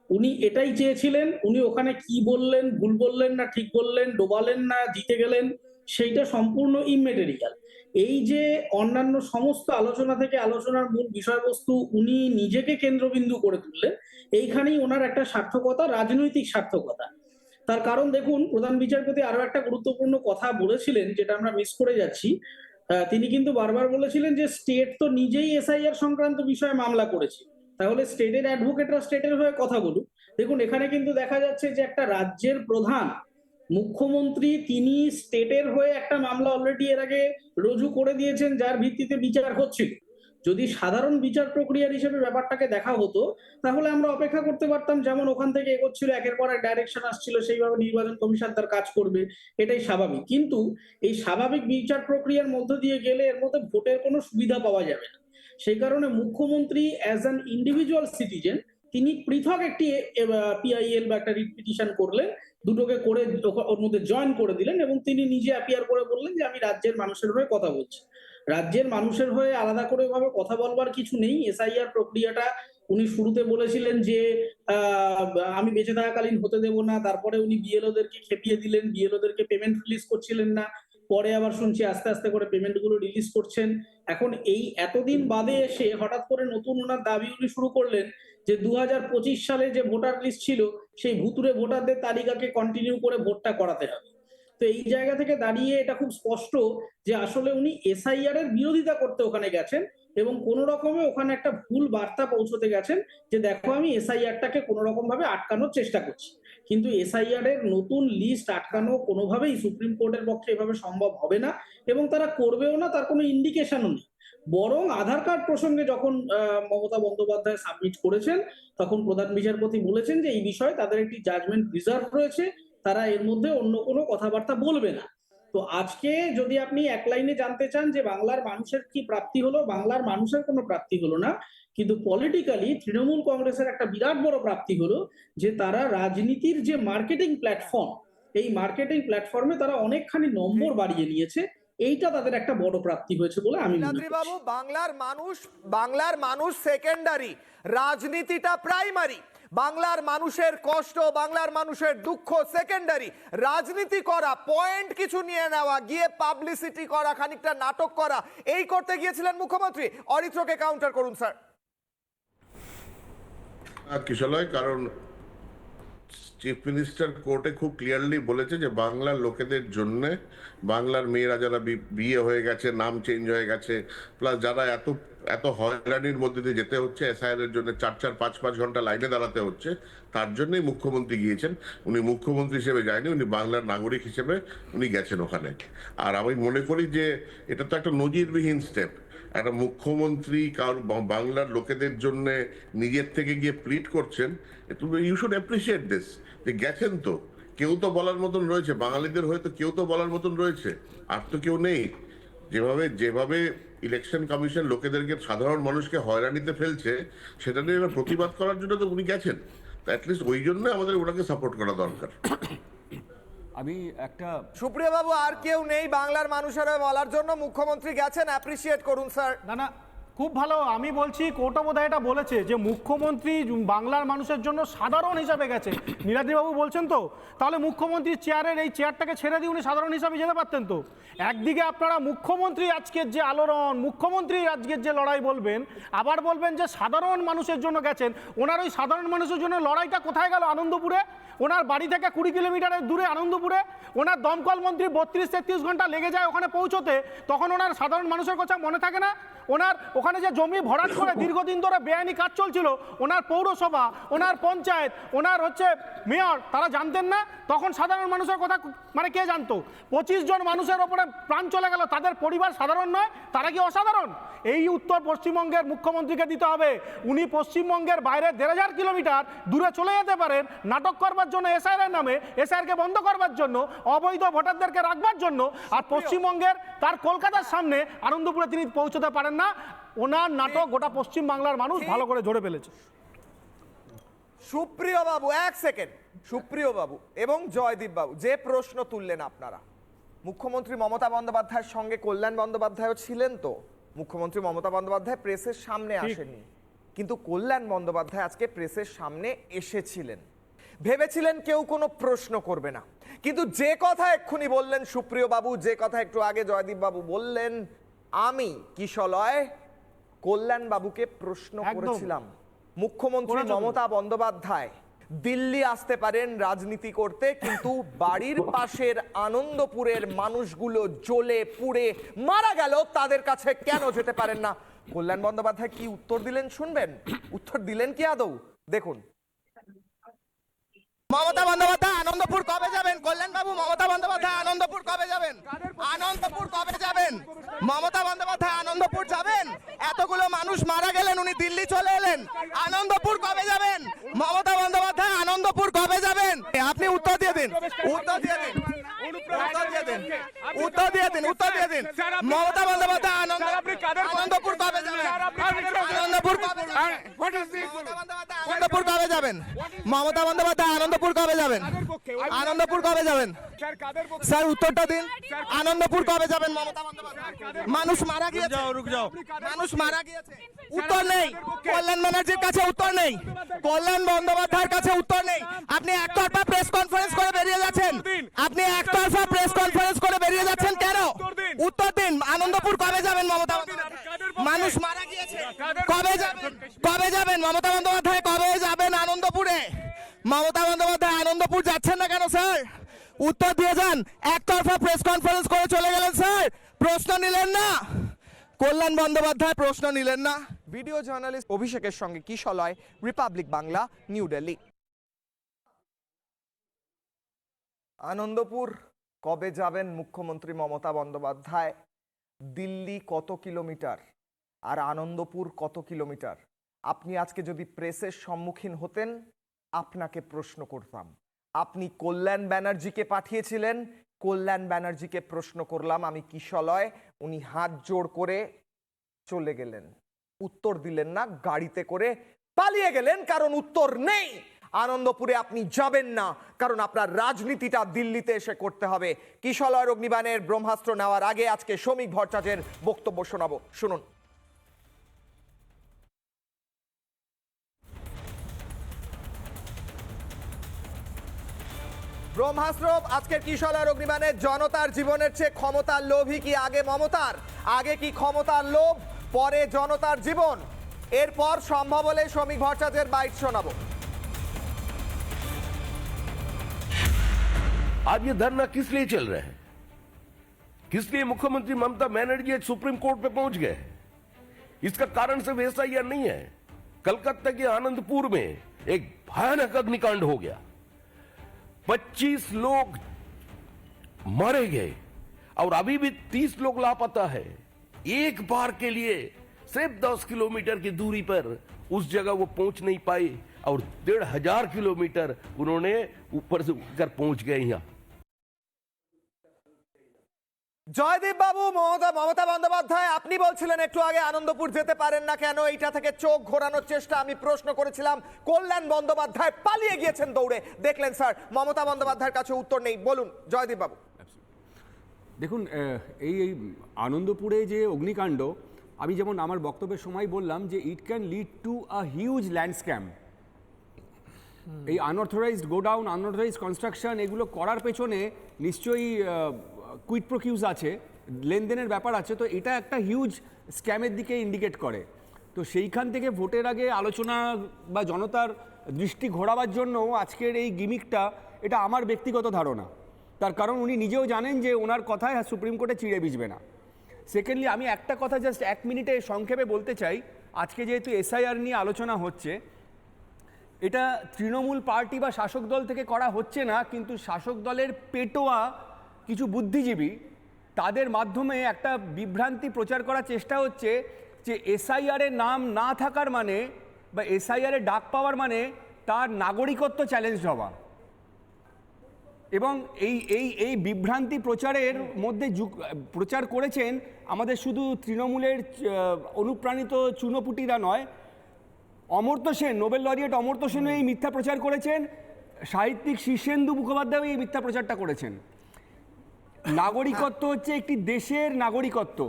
উনি এটাই চেয়েছিলেন। উনি ওখানে কি বললেন, ভুল বললেন না ঠিক বললেন, ডোবালেন না জিতে গেলেন, সেইটা সম্পূর্ণ ইমেটেরিয়াল। এই যে অন্যান্য সমস্ত আলোচনা থেকে আলোচনার মূল বিষয়বস্তু উনি নিজেকে কেন্দ্রবিন্দু করে তুললেন, এইখানেই ওনার একটা সার্থকতা, রাজনৈতিক সার্থকতা। তার কারণ দেখুন, প্রধান বিচারপতি আরো একটা গুরুত্বপূর্ণ কথা বলেছিলেন যেটা আমরা মিস করে যাচ্ছি। তিনি কিন্তু বারবার বলেছিলেন যে স্টেট তো নিজেই SIR সংক্রান্ত বিষয়ে মামলা করেছে, তাহলে স্টেটের অ্যাডভোকেটরা স্টেটের হয়ে কথা বলুক। দেখুন, এখানে কিন্তু দেখা যাচ্ছে যে একটা রাজ্যের প্রধান মুখ্যমন্ত্রী তিনি স্টেটের হয়ে একটা মামলা অলরেডি এর আগে রুজু করে দিয়েছেন, যার ভিত্তিতে বিচার হচ্ছিল। যদি সাধারণ বিচার প্রক্রিয়ার হিসেবে ব্যাপারটাকে দেখা হতো তাহলে আমরা অপেক্ষা করতে পারতাম, যেমন ওখান থেকে এগোচ্ছিল, একের পর এক ডাইরেকশন আসছিল, সেইভাবে নির্বাচন কমিশন তার কাজ করবে, এটাই স্বাভাবিক। কিন্তু এই স্বাভাবিক বিচার প্রক্রিয়ার মধ্য দিয়ে গেলে এর মধ্যে ভোটের কোনো সুবিধা পাওয়া যাবে না। সেই কারণে মুখ্যমন্ত্রী অ্যাজ অ্যান ইন্ডিভিজুয়াল সিটিজেন তিনি পৃথক একটি PIL বা একটা রিট পিটিশন করলেন, দুটোকে করে ওর মধ্যে জয়েন করে দিলেন এবং তিনি নিজে অ্যাপিয়ার করে বললেন যে আমি রাজ্যের মানুষের হয়ে কথা বলছি। রাজ্যের মানুষের হয়ে আলাদা করে ভাবে কথা বলবার কিছু নেই। SIR প্রক্রিয়াটা উনি শুরুতে বলেছিলেন যে আমি বেঁচে থাকাকালীন হতে দেব না, তারপরে উনি BLO-দেরকে খেপিয়ে দিলেন, BLO-দেরকে পেমেন্ট রিলিজ করছিলেন না, পরে আবার শুনছি আস্তে আস্তে করে পেমেন্ট গুলো রিলিজ করছেন। এখন এই এতদিন বাদে এসে হঠাৎ করে নতুন ওনার দাবি উনি শুরু করলেন যে 2025 সালে যে ভোটার লিস্ট ছিল সেই ভুতুরে ভোটারদের তালিকাকে কন্টিনিউ করে ভোটটা করাতে হবে। তো এই জায়গা থেকে দাঁড়িয়ে এটা খুব স্পষ্ট যে আসলে উনি SIR এর বিরোধিতা করতে ওখানে গেছেন এবং কোন রকমে ওখানে একটা ভুল বার্তা পৌঁছতে গেছেন যে দেখো আমি SIR-টাকে কোন রকম ভাবে আটকানোর চেষ্টা করছি। কিন্তু SIR এর নতুন লিস্ট আটকানো কোনোভাবেই সুপ্রিম কোর্টের পক্ষে এভাবে সম্ভব হবে না এবং তারা করবেও না, তার কোনো ইন্ডিকেশনও নেই। বরং আধার কার্ড প্রসঙ্গে যখন মমতা বন্দ্যোপাধ্যায় সাবমিট করেছেন তখন প্রধান বিচারপতি বলেছেন যে এই বিষয়ে তাদের একটি জাজমেন্ট রিজার্ভ রয়েছে, তারা এর মধ্যে অন্য কোনো কথাবার্তা বলবে না। তো আজকে যদি আপনি এক লাইনে জানতে চান যে বাংলার মানুষের কি প্রাপ্তি হলো, বাংলার মানুষের কোনো প্রাপ্তি হলো না, কিন্তু পলিটিক্যালি তৃণমূল কংগ্রেসের একটা বিরাট বড় প্রাপ্তি হলো যে তারা রাজনীতির যে মার্কেটিং প্ল্যাটফর্ম, এই মার্কেটিং প্ল্যাটফর্মে তারা অনেকখানি নম্বর বাড়িয়ে নিয়েছে। এইটা তাদের একটা বড় প্রাপ্তি হয়েছে বলে আমি মনে করি। বাবু, বাংলার মানুষ সেকেন্ডারি, রাজনীতিটা প্রাইমারি। বাংলার মানুষের কষ্ট, বাংলার মানুষের দুঃখ সেকেন্ডারি। রাজনীতি করা, পয়েন্ট কিছু নিয়ে নেওয়া, গিয়ে পাবলিসিটি করা, খানিকটা নাটক করা, এই করতে গিয়েছিলেন মুখ্যমন্ত্রী। অরিত্রকে কাউন্টার করুন স্যার। কিশলয়, কারণ চিফ মিনিস্টার কোর্টে খুব ক্লিয়ারলি বলেছে যে বাংলার লোকেদের জন্য, বাংলার মেয়েরা যারা বিয়ে হয়ে গেছে, নাম চেঞ্জ হয়ে গেছে, প্লাস যারা এত হয়রানির মধ্যে দিয়ে যেতে হচ্ছে SIR এর জন্য 4-5 ঘন্টা লাইনে দাঁড়াতে হচ্ছে, তার জন্যই মুখ্যমন্ত্রী গিয়েছেন। উনি মুখ্যমন্ত্রী হিসেবে যায়নি, উনি বাংলার নাগরিক হিসেবে উনি গেছেন ওখানে। আর আমি মনে করি যে এটা তো একটা নজিরবিহীন স্টেপ। একটা মুখ্যমন্ত্রী বাংলার লোকেদের জন্য নিজের থেকে গিয়ে প্লিট করছেন, ইউ শুড অ্যাপ্রিসিয়েট দিস, যে গেছেন তো, কেউ তো বলার মতন রয়েছে, বাঙালিদের হয়তো কেউ তো বলার মতন রয়েছে, আর তো কেউ নেই। যেভাবে ইলেকশন কমিশন লোকেদেরকে, সাধারণ মানুষকে হয়রানিতে ফেলছে, সেটা নিয়ে প্রতিবাদ করার জন্য তো উনি গেছেন। অ্যাটলিস্ট ওই জন্য আমাদের ওনাকে সাপোর্ট করা দরকার। আমি একটা সুপ্রিয় বাবু, আর কেউ নেই বাংলার মানুষের বলার জন্য? মুখ্যমন্ত্রী গেছেন, অ্যাপ্রিসিয়েট করুন স্যার। না, খুব ভালো। আমি বলছি কোর্টও বোধহয় এটা বলেছে যে মুখ্যমন্ত্রী বাংলার মানুষের জন্য সাধারণ হিসাবে গেছে। নীলাদ্রিবাবু বলছেন তো, তাহলে মুখ্যমন্ত্রীর চেয়ারের এই চেয়ারটাকে ছেড়ে দিয়ে উনি সাধারণ হিসাবে যেতে পারতেন তো। একদিকে আপনারা মুখ্যমন্ত্রী আজকের যে আলোড়ন, মুখ্যমন্ত্রীর আজকের যে লড়াই বলবেন, আবার বলবেন যে সাধারণ মানুষের জন্য গেছেন। ওনার ওই সাধারণ মানুষের জন্য লড়াইটা কোথায় গেল? আনন্দপুরে, ওনার বাড়ি থেকে 20 কিলোমিটারের দূরে আনন্দপুরে। ওনার দমকল মন্ত্রী 32-33 ঘন্টা লেগে যায় ওখানে পৌঁছতে, তখন ওনার সাধারণ মানুষের কথা মনে থাকে না? ওনার ওখানে যে জমি ভরাট করে দীর্ঘদিন ধরে বেআইনি কাজ চলছিল, ওনার পৌরসভা, ওনার পঞ্চায়েত, ওনার মেয়র, তারা জানতেন না? তখন সাধারণ মানুষের কথা মানে কে জানতো? 25 জন মানুষের ওপরে প্রাণ চলে গেল, তাদের পরিবার সাধারণ নয়? তারা কি অসাধারণ? এই উত্তর পশ্চিমবঙ্গের মুখ্যমন্ত্রীকে দিতে হবে। উনি পশ্চিমবঙ্গের বাইরে 1500 কিলোমিটার দূরে চলে যেতে পারেন নাটক করবার জন্য, এসআইআর নামে, এসআইআরকে বন্ধ করবার জন্য, অবৈধ ভোটারদেরকে রাখবার জন্য। আর পশ্চিমবঙ্গের তার কলকাতার সামনে আনন্দপুরে তিনি পৌঁছতে পারেন না। ওনার নাটক গোটা পশ্চিম বাংলার মানুষ ভালো করে ধরে ফেলেছে। সুপ্রিয় বাবু, এক সেকেন্ড। সুপ্রিয় বাবু এবং জয়দীপ বাবু, যে প্রশ্ন তুললেন আপনারা, মুখ্যমন্ত্রী মমতা বন্দ্যোপাধ্যায়ের সঙ্গে কল্যাণ বন্দ্যোপাধ্যায়ও ছিলেন তো। মুখ্যমন্ত্রী মমতা বন্দ্যোপাধ্যায় প্রেসের সামনে আসেননি, কিন্তু কল্যাণ বন্দ্যোপাধ্যায় আজকে প্রেসের সামনে এসেছিলেন। ভেবেছিলেন কেউ কোনো প্রশ্ন করবে না, কিন্তু যে কথা এক্ষুনি বললেন সুপ্রিয় বাবু, যে কথা একটু আগে জয়দীপ বাবু বললেন, আমি কিশলয় কল্যাণ বাবুকে প্রশ্ন করেছিলাম, মুখ্যমন্ত্রী মমতা বন্দ্যোপাধ্যায় দিল্লি আসতে পারেন রাজনীতি করতে, কিন্তু বাড়ির পাশের আনন্দপুরের মানুষগুলো জ্বলে পুড়ে মারা গেল, তাদের কাছে কেন যেতে পারেন না? কল্যাণ বন্দ্যোপাধ্যায় কি উত্তর দিলেন শুনবেন? উত্তর দিলেন কি আদৌ? দেখুন। মমতা বন্দ্যোপাধ্যায় আনন্দপুর কবে যাবেন? কল্যাণ বাবু, মমতা বন্দ্যোপাধ্যায় আনন্দপুর কবে যাবেন? আনন্দপুর কবে যাবেন? মমতা বন্দ্যোপাধ্যায় আনন্দপুর যাবেন? এতগুলো মানুষ মারা গেলেন, উনি দিল্লি চলে এলেন, আনন্দপুর কবে যাবেন? মমতা বন্দ্যোপাধ্যায় আনন্দপুর কবে যাবেন? আপনি উত্তর দিয়ে দিন, উত্তর দিয়ে দিন, উত্তর দিয়ে দিন, উত্তর দিয়ে দিন, উত্তর দিয়ে দিন। মমতা বন্দ্যোপাধ্যায় আনন্দপুর কবে যাবেন? আনন্দপুর কবে যাবেন? আনন্দপুর কবে যাবেন? মমতা বন্দ্যোপাধ্যায় আনন্দপুর কবে যাবেন? আনন্দপুর কবে যাবেন? স্যার উত্তরটা দিন। আনন্দপুর কবে যাবেন মমতা বন্দ্যোপাধ্যায়? মানুষ মারা গিয়েছে, মানুষ মারা গিয়েছে, উত্তর নেই। কল্যাণ ব্যানার্জির কাছে উত্তর নেই, কল্যাণ বন্দ্যোপাধ্যায়ের কাছে উত্তর নেই। আপনি একতরফা প্রেস কনফারেন্স করে বেরিয়ে যাচ্ছেন, আপনি একতরফা প্রেস কনফারেন্স করে বেরিয়ে যাচ্ছেন কেন? উত্তর দিন। আনন্দপুর কবে যাবেন মমতা বন্দ্যোপাধ্যায়? মানুষ মারা গিয়েছে, কবে যাবেন? কবে যাবেন মমতা বন্দ্যোপাধ্যায়? কবে যাবেন আনন্দপুরে? মমতা বন্দ্যোপাধ্যায় আনন্দপুর যাচ্ছেন না কেন স্যার? উত্তর দিয়ে যান। একতরফা প্রেস কনফারেন্স করে চলে গেলেন স্যার, প্রশ্ন নিলেন না। কল্যাণ বন্দ্যোপাধ্যায় প্রশ্ন নিলেন না। ভিডিও জার্নালিস্ট অভিষেকের সঙ্গে কিশলয়, রিপাবলিক বাংলা, নিউ দিল্লি। আনন্দপুর কবে যাবেন মুখ্যমন্ত্রী মমতা বন্দ্যোপাধ্যায়? দিল্লি কত কিলোমিটার আর আনন্দপুর কত কিলোমিটার? আপনি আজকে যদি প্রেসের সম্মুখীন হতেন, আপনাকে প্রশ্ন করতাম। আপনি কল্যাণ ব্যানার্জিকে পাঠিয়েছিলেন, কল্যাণ ব্যানার্জিকে প্রশ্ন করলাম আমি কিশলয়, উনি হাত জোড় করে চলে গেলেন, উত্তর দিলেন না, গাড়িতে করে পালিয়ে গেলেন, কারণ উত্তর নেই। আনন্দপুরে আপনি যাবেন না, কারণ আপনার রাজনীতিটা দিল্লিতে এসে করতে হবে। কিশলয়ের অগ্নিবাণের ব্রহ্মাস্ত্র নেওয়ার আগে আজকে শ্রমিক ভট্টাচার্যের বক্তব্য শোনাবো, শুনুন। ব্রহ্মাস্ত্র আজকের কিশলয়ের অগ্নিবাণে, জনতার জীবনের চেয়ে ক্ষমতার লোভই কি আগে মমতার? আগে কি ক্ষমতার লোভ, পরে জনতার জীবন? এরপর সম্ভব হলে শ্রমিক ভট্টাচার্যের বাইট শোনাবো। आज ये धरना किस लिए चल रहा है? किस लिए मुख्यमंत्री ममता बनर्जी आज सुप्रीम कोर्ट पे पहुंच गए? इसका कारण सिर्फ एसआईआर नहीं है। कलकत्ता के आनंदपुर में एक भयानक अग्निकांड हो गया, 25 लोग मारे गए और अभी भी 30 लोग लापता है। एक बार के लिए सिर्फ 10 किलोमीटर की दूरी पर उस जगह वो पहुंच नहीं पाए और 1500 किलोमीटर उन्होंने ऊपर से उठकर पहुंच गए यहाँ। জয়দীপ বাবু, মমতা বন্দ্যোপাধ্যায় আপনি বলছিলেন একটু আগে আনন্দপুর যেতে পারেন না কেন? এইটা থেকে চোখ ঘোরানোর চেষ্টা আমি প্রশ্ন করেছিলাম। কল্যাণ বন্দ্যোপাধ্যায় পালিয়ে গিয়েছেন দৌড়ে, দেখলেন স্যার মমতা বন্দ্যোপাধ্যায়ের কাছে উত্তর নেই। বলুন জয়দীপ বাবু। দেখুন, এই আনন্দপুরে যে অগ্নিকাণ্ড, আমি যেমন আমার বক্তব্যের সময় বললাম যে it can lead to a huge land scam. এই আনঅথরাইজড গোডাউন, আনঅথরাইজড কনস্ট্রাকশন, এগুলো করার পেছনে নিশ্চয়ই কুইট প্রকিউজ আছে, লেনদেনের ব্যাপার আছে। তো এটা একটা হিউজ স্ক্যামের দিকে ইন্ডিকেট করে। তো সেইখান থেকে ভোটের আগে আলোচনা বা জনতার দৃষ্টি ঘোরাবার জন্য আজকের এই গিমিকটা, এটা আমার ব্যক্তিগত ধারণা। তার কারণ উনি নিজেও জানেন যে ওনার কথায় সুপ্রিম কোর্টে চিড়ে ভিজবে না। সেকেন্ডলি, আমি একটা কথা জাস্ট 1 মিনিটে সংক্ষেপে বলতে চাই। আজকে যেহেতু এসআইআর নিয়ে আলোচনা হচ্ছে, এটা তৃণমূল পার্টি বা শাসক দল থেকে করা হচ্ছে না, কিন্তু শাসক দলের পেটোয়া কিছু বুদ্ধিজীবী, তাদের মাধ্যমে একটা বিভ্রান্তি প্রচার করার চেষ্টা হচ্ছে যে এসআইআরের নাম না থাকার মানে বা এসআইআরের ডাক পাওয়ার মানে তার নাগরিকত্ব চ্যালেঞ্জ হওয়া। এবং এই বিভ্রান্তি প্রচারের মধ্যে প্রচার করেছেন আমাদের শুধু তৃণমূলের অনুপ্রাণিত চুনোপুটিরা নয়, অমর্ত্য সেন, নোবেল লরিয়েট অমর্ত্য সেনও এই মিথ্যা প্রচার করেছেন, সাহিত্যিক শীর্ষেন্দু মুখোপাধ্যায়ও এই মিথ্যা প্রচারটা করেছেন। নাগরিকত্ব হচ্ছে একটি দেশের নাগরিকত্ব।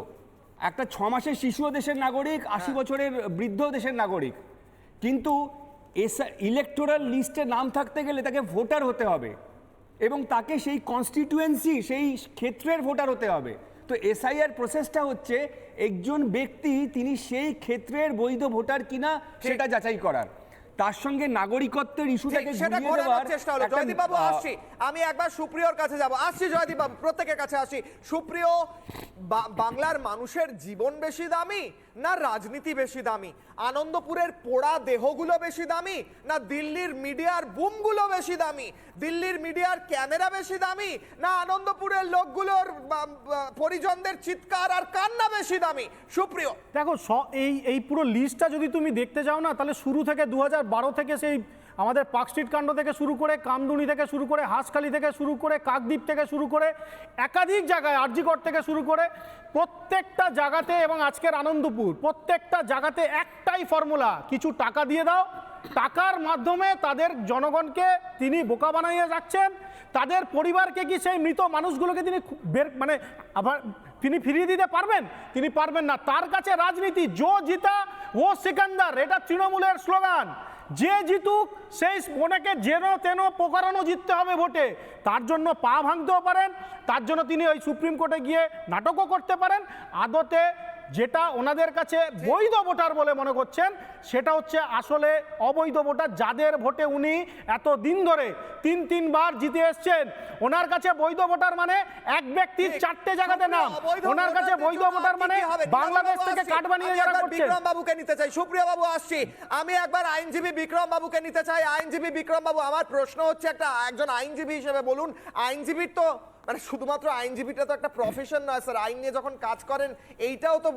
একটা 6 মাসের শিশুও দেশের নাগরিক, 80 বছরের বৃদ্ধ দেশের নাগরিক। কিন্তু ইলেকটোরাল লিস্টে নাম থাকতে গেলে তাকে ভোটার হতে হবে এবং তাকে সেই কনস্টিটিউয়েন্সি, সেই ক্ষেত্রের ভোটার হতে হবে। তো এসআইআর প্রসেসটা হচ্ছে একজন ব্যক্তি তিনি সেই ক্ষেত্রের বৈধ ভোটার কিনা সেটা যাচাই করার, তার সঙ্গে নাগরিকত্বের ইস্যুটাকে সেটা ঘুরিয়ে করার দেওয়ার চেষ্টা হলো। জয়দীপ বাবু আসছি, আমি একবার সুপ্রিয়র কাছে যাব। আসছি জয়দীপ বাবু, প্রত্যেকের কাছে আসি। সুপ্রিয়, বাংলার মানুষের জীবন বেশি দামি না রাজনীতি বেশি দামি? আনন্দপুরের পোড়া দেহগুলো বেশি দামি না দিল্লির মিডিয়ার বুমগুলো বেশি দামি? দিল্লির মিডিয়ার ক্যামেরা বেশি দামি না আনন্দপুরের লোকগুলোর পরিজনদের চিৎকার আর কান্না বেশি দামি? সুপ্রিয়, দেখো, এই পুরো লিস্টটা যদি তুমি দেখতে যাও না, তাহলে শুরু থেকে 2012 থেকে সেই আমাদের পার্কস্ট্রিট কাণ্ড থেকে শুরু করে, কামদুনি থেকে শুরু করে, হাঁসখালি থেকে শুরু করে, কাকদ্বীপ থেকে শুরু করে, একাধিক জায়গায় আরজিকর থেকে শুরু করে, প্রত্যেকটা জায়গাতে এবং আজকের আনন্দপুর, প্রত্যেকটা জায়গাতে একটাই ফর্মুলা, কিছু টাকা দিয়ে দাও, টাকার মাধ্যমে তাদের জনগণকে তিনি বোকা বানাইয়ে যাচ্ছেন। তাদের পরিবারকে কি সেই মৃত মানুষগুলোকে তিনি মানে আবার তিনি ফিরিয়ে দিতে পারবেন? তিনি পারবেন না। তার কাছে রাজনীতি জো জিতা ও সিকান্দার, এটা তৃণমূলের স্লোগান। যে জিতুক সেই মনেকে যেন তেন প্রকারণও জিততে হবে ভোটে। তার জন্য পা ভাঙতেও পারেন, তার জন্য তিনি ওই সুপ্রিম কোর্টে গিয়ে নাটকও করতে পারেন। আদতে যেটা ওনাদের কাছে বৈধ ভোটার বলে মনে করছেন, সেটা হচ্ছে আসলে অবৈধ ভোটার, যাদের ভোটে উনি এত দিন ধরে 3বার জিতে এসছেন। ওনার কাছে বৈধ ভোটার মানে এক ব্যক্তির 4টে জায়গাতে নাম। ওনার কাছে বৈধ ভোটার মানে বাংলাদেশ থেকে কার্ড বানিয়ে যারা করছেন। বিক্রম বাবুকে নিতে চাই। সুপ্রিয়া বাবু আসছি, আমি একবার আইনজীবী বিক্রম বাবুকে নিতে চাই। আইনজীবী বিক্রম বাবু, আমার প্রশ্ন হচ্ছে, একজন আইনজীবী হিসেবে বলুন, আইনজীবীর তো মানে শুধুমাত্র আইনজীবীটা তো একটা প্রফেশন নয় স্যার। আইন নিয়ে যখন কাজ করেন, এইটাও তো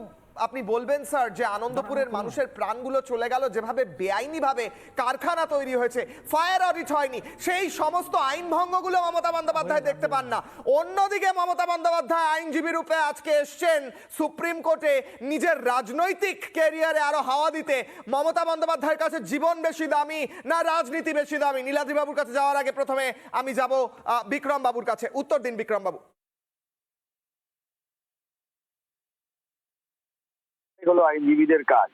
আপনি বলবেন স্যার যে আনন্দপুরের মানুষের প্রাণগুলো চলে গেল, যেভাবে বেআইনিভাবে কারখানা তৈরি হয়েছে, ফায়ার অডিট হয়নি, সেই সমস্ত আইন ভঙ্গগুলো মমতা বন্দ্যোপাধ্যায় দেখতে পান না। অন্যদিকে মমতা বন্দ্যোপাধ্যায় আইনজীবী রূপে আজকে এসছেন সুপ্রিম কোর্টে নিজের রাজনৈতিক ক্যারিয়ারে আরো হাওয়া দিতে। মমতা বন্দ্যোপাধ্যায়ের কাছে জীবন বেশি দামি না রাজনীতি বেশি দামি? নীলাদ্রি বাবুর কাছে যাওয়ার আগে প্রথমে আমি যাব বিক্রম বাবুর কাছে। উত্তর দিন বিক্রম বাবু। হলো আইনজীবীদের কাজ।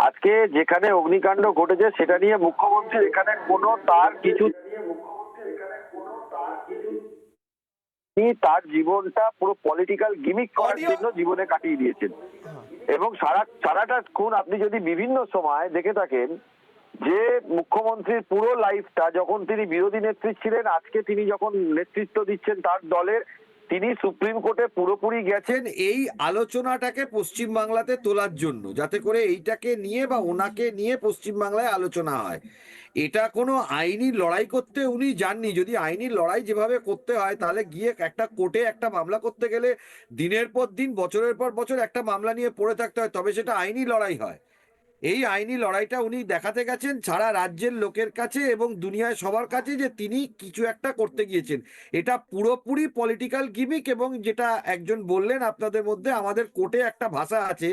আজকে যেখানে অগ্নিকাণ্ড ঘটেছে সেটা নিয়ে মুখ্যমন্ত্রী এখানে কোনো তার কিছু, তার জীবনটা পুরো পলিটিক্যাল গিমিক করার জন্য জীবনে কাটিয়ে দিয়েছেন। এবং সারাটাক্ষণ আপনি যদি বিভিন্ন সময় দেখে থাকেন যে মুখ্যমন্ত্রীর পুরো লাইফটা, যখন তিনি বিরোধী নেত্রী ছিলেন, আজকে তিনি যখন নেতৃত্ব দিচ্ছেন তার দলের, তিনি সুপ্রিম কোর্টে পুরোপুরি গেছেন এই আলোচনাটাকে পশ্চিমবাংলাতে তোলার জন্য, যাতে করে এইটাকে নিয়ে বা ওনাকে নিয়ে পশ্চিমবাংলায় আলোচনা হয়। এটা কোনো আইনি লড়াই করতে উনি যাননি। যদি আইনি লড়াই যেভাবে করতে হয়, তাহলে গিয়ে একটা কোর্টে একটা মামলা করতে গেলে দিনের পর দিন, বছরের পর বছর একটা মামলা নিয়ে পড়ে থাকতে হয়, তবে সেটা আইনি লড়াই হয়। এই আইনি লড়াইটা উনি দেখাতে গেছেন সারা রাজ্যের লোকের কাছে এবং দুনিয়ায় সবার কাছে যে তিনি কিছু একটা করতে গিয়েছেন। এটা পুরোপুরি পলিটিক্যাল গিমিক। এবং যেটা একজন বললেন আপনাদের মধ্যে, আমাদের কোর্টে একটা ভাষা আছে,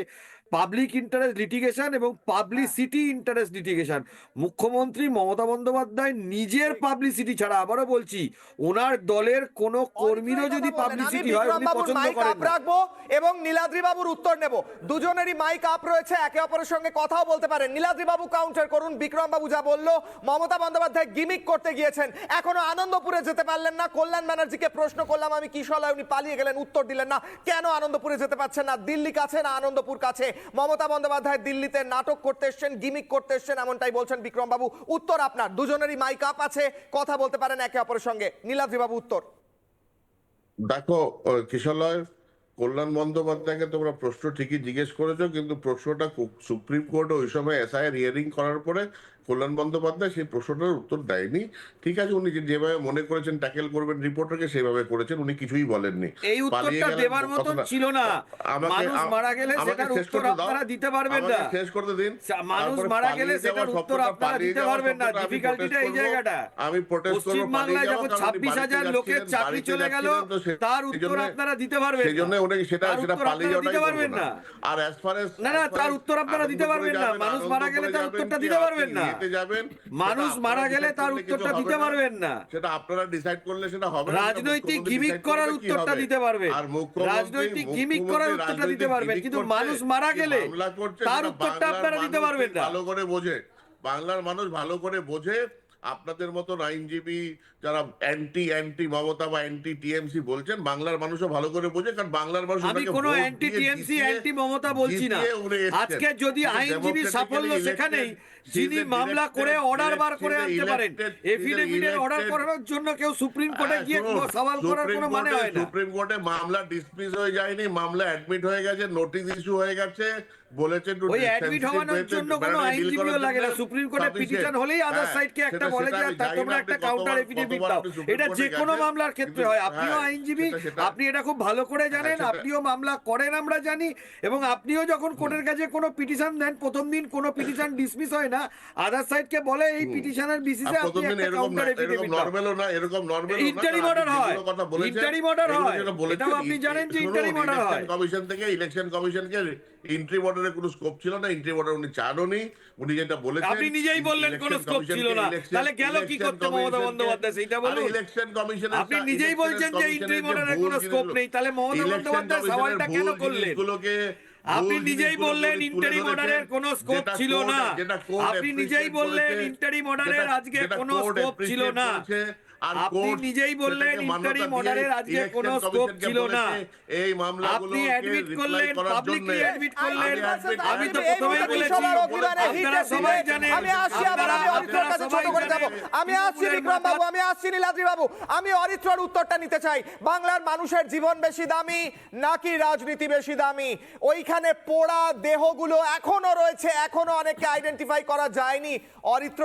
পাবলিক ইন্টারেস্ট লিটিগেশন এবং পাবলিসিটি ইন্টারেস্ট লিটিগেশন। মুখ্যমন্ত্রী মমতা বন্দ্যোপাধ্যায় নিজের পাবলিসিটি ছাড়া, আবারও বলছি, ওনার দলের কোনো কর্মীরও যদি পাবলিসিটি হয় উনি পছন্দ মাইক করেন আপ না। রাখবো এবং নীলাদ্রি বাবুর উত্তর নেব। দুজনেরই মাইক আপ রয়েছে, একে অপরের সঙ্গে কথাও বলতে পারেন। নীলাদ্রি বাবু কাউন্টার করুন। বিক্রম বাবু যা বললো, মমতা বন্দ্যোপাধ্যায় গিমিক করতে গিয়েছেন, এখনো আনন্দপুরে যেতে পারলেন না। কল্যাণ ব্যানার্জিকে প্রশ্ন করলাম আমি কিশলয়, উনি পালিয়ে গেলেন, উত্তর দিলেন না। কেন আনন্দপুরে যেতে পারছেন না? দিল্লি কাছে না আনন্দপুর কাছে? মমতা বন্দ্যোপাধ্যায় দিল্লিতে নাটক করতে এসছেন, গিমিক করতে এসছেন, এমনটাই বলছেন বিক্রম বাবু। উত্তর আপনার, দুজনেরই মাইক আপ আছে, কথা বলতে পারেন একে অপরের সঙ্গে। নীলাদ্রি বাবু উত্তর। দেখো কিশলয়, কল্যাণ বন্দ্যোপাধ্যায়কে তোমরা প্রশ্ন ঠিকই জিজ্ঞেস করেছো, কিন্তু প্রশ্নটা সুপ্রিম কোর্টে ওই সময় এসআইআর হিয়ারিং করার পরে কল্যাণ বন্দ্যোপাধ্যায় সেই প্রশ্নটার উত্তর দেয়নি। ঠিক আছে, উনি যেভাবে মনে করেছেন ট্যাকেল করবেন রিপোর্টারকে, সেভাবে করেছেন, উনি কিছুই বলেননি। এই উত্তরটা দেবার মতন ছিল না। মানুষ মারা গেলে সেটার উত্তর আপনারা দিতে পারবেন না। শেষ করতে দিন। মানুষ মারা গেলে সেটার উত্তর আপনারা দিতে পারবেন না। ডিফিকাল্টিটা এই জায়গাটা। আমি প্রোটেস্ট করব, পশ্চিমবাংলায় যখন 26,000 লোকের চাকরি চলে গেল, তার উত্তর আপনারা দিতে পারবেন না। সেজন্য উনি সেটা পালিয়ে যাওয়াটাই দিতে পারবেন না। আর অ্যাজ ফার এজ না, তার উত্তর আপনারা দিতে পারবেন না। মানুষ মারা গেলে তার উত্তরটা দিতে পারবেন না। মানুষ মারা গেলে তার উত্তরটা দিতে পারবেন না। সেটা আপনারা ডিসাইড করলে সেটা হবে না। রাজনৈতিক গিমিক করার উত্তরটা দিতে পারবেন, রাজনৈতিক গিমিক করার উত্তরটা দিতে পারবেন, কিন্তু মানুষ মারা গেলে তার উত্তরটা আপনারা দিতে পারবেন না। ভালো করে বোঝে, বাংলার মানুষ ভালো করে বোঝে। আপনাদের মতন আইনজীবী যারা অ্যান্টি মমতা বা অ্যান্টি টিএমসি বলছেন, বাংলার মানুষও ভালো করে বোঝে, কারণ বাংলার মানুষ আমি কোনো অ্যান্টি টিএমসি অ্যান্টি মমতা বলছি না। আজকে যদি আইনজীবী সাফল্য সেখানেই, যিনি মামলা করে অর্ডার বার করে আনতে পারেন, এফিডেভিটের অর্ডার করার জন্য কেউ সুপ্রিম কোর্টে গিয়ে সওয়াল করার কোনো মানে হয় না। সুপ্রিম কোর্টে মামলা ডিসমিস হয়ে যায়নি, মামলা অ্যাডমিট হয়ে গেছে, নোটিশ ইস্যু হয়ে গেছে, বলেছে ওই অ্যাডমিট হওয়ার জন্য কোনো আইনজীবীও লাগে না। সুপ্রিম কোর্টে পিটিশন হলেই আদার সাইডকে একটা বলে যে তোমরা একটা কাউন্টার এফিডেভিট দাও। এটা যে কোনো মামলার ক্ষেত্রে হয়। আপনিও আইনজীবী, আপনি এটা খুব ভালো করে জানেন, আপনিও মামলা করেন আমরা জানি, এবং আপনিও যখন কোর্টের কাছে কোনো পিটিশন দেন, প্রথম দিন কোনো পিটিশন ডিসমিস হয় না, আদার সাইডকে বলে এই পিটিশনের বেসিসে আপনি একটা কাউন্টার এফিডেভিট দাও। এরকম নরমাল ইন্টারিম অর্ডার হয়, ইন্টারিম অর্ডার হয়, এটাও আপনি জানেন যে ইন্টারিম অর্ডার হয়। কমিশন থেকে ইলেকশন কমিশনকে ইন্ট্রি অর্ডারের কোনো স্কোপ ছিল না, ইন্ট্রি অর্ডার উনি চাননি, উনি যেটা বলেছেন। আপনি নিজেই বললেন কোনো স্কোপ ছিল না, তাহলে গেল কি করতে মমতা বন্দ্যোপাধ্যায় সেইটা বলুন। ইলেকশন কমিশন আপনি নিজেই বলছেন যে ইন্ট্রি অর্ডারের কোনো স্কোপ নেই, তাহলে মমতা বন্দ্যোপাধ্যায় সওয়ালটা কেন করলেন? আপনি নিজেই বললেন ইন্টারিম অর্ডারের কোনো স্কোপ ছিল না। আপনি নিজেই বললেন ইন্টারিম অর্ডারের আজকে কোনো স্কোপ ছিল না। আপনি নিজেই বললেন ইন্টারিম অর্ডারের আজকে কোনো স্কোপ ছিল না। এই মামলাগুলো আপনি অ্যাডমিট করলেন, পাবলিকলি অ্যাডমিট করলেন। আমি তো প্রথমেই বলেছি, আপনারা সবাই জানেন, আমি আসছি বিক্রম বাবু, আমি আসছি নীলাদ্রি বাবু। আমি অরিত্রর উত্তরটা নিতে চাই। বাংলার মানুষের জীবন বেশি দামি নাকি রাজনীতি বেশি দামি? ওইখানে পোড়া দেহগুলো এখনো রয়েছে, এখনো অনেককে আইডেন্টিফাই করা যায়নি। অরিত্র,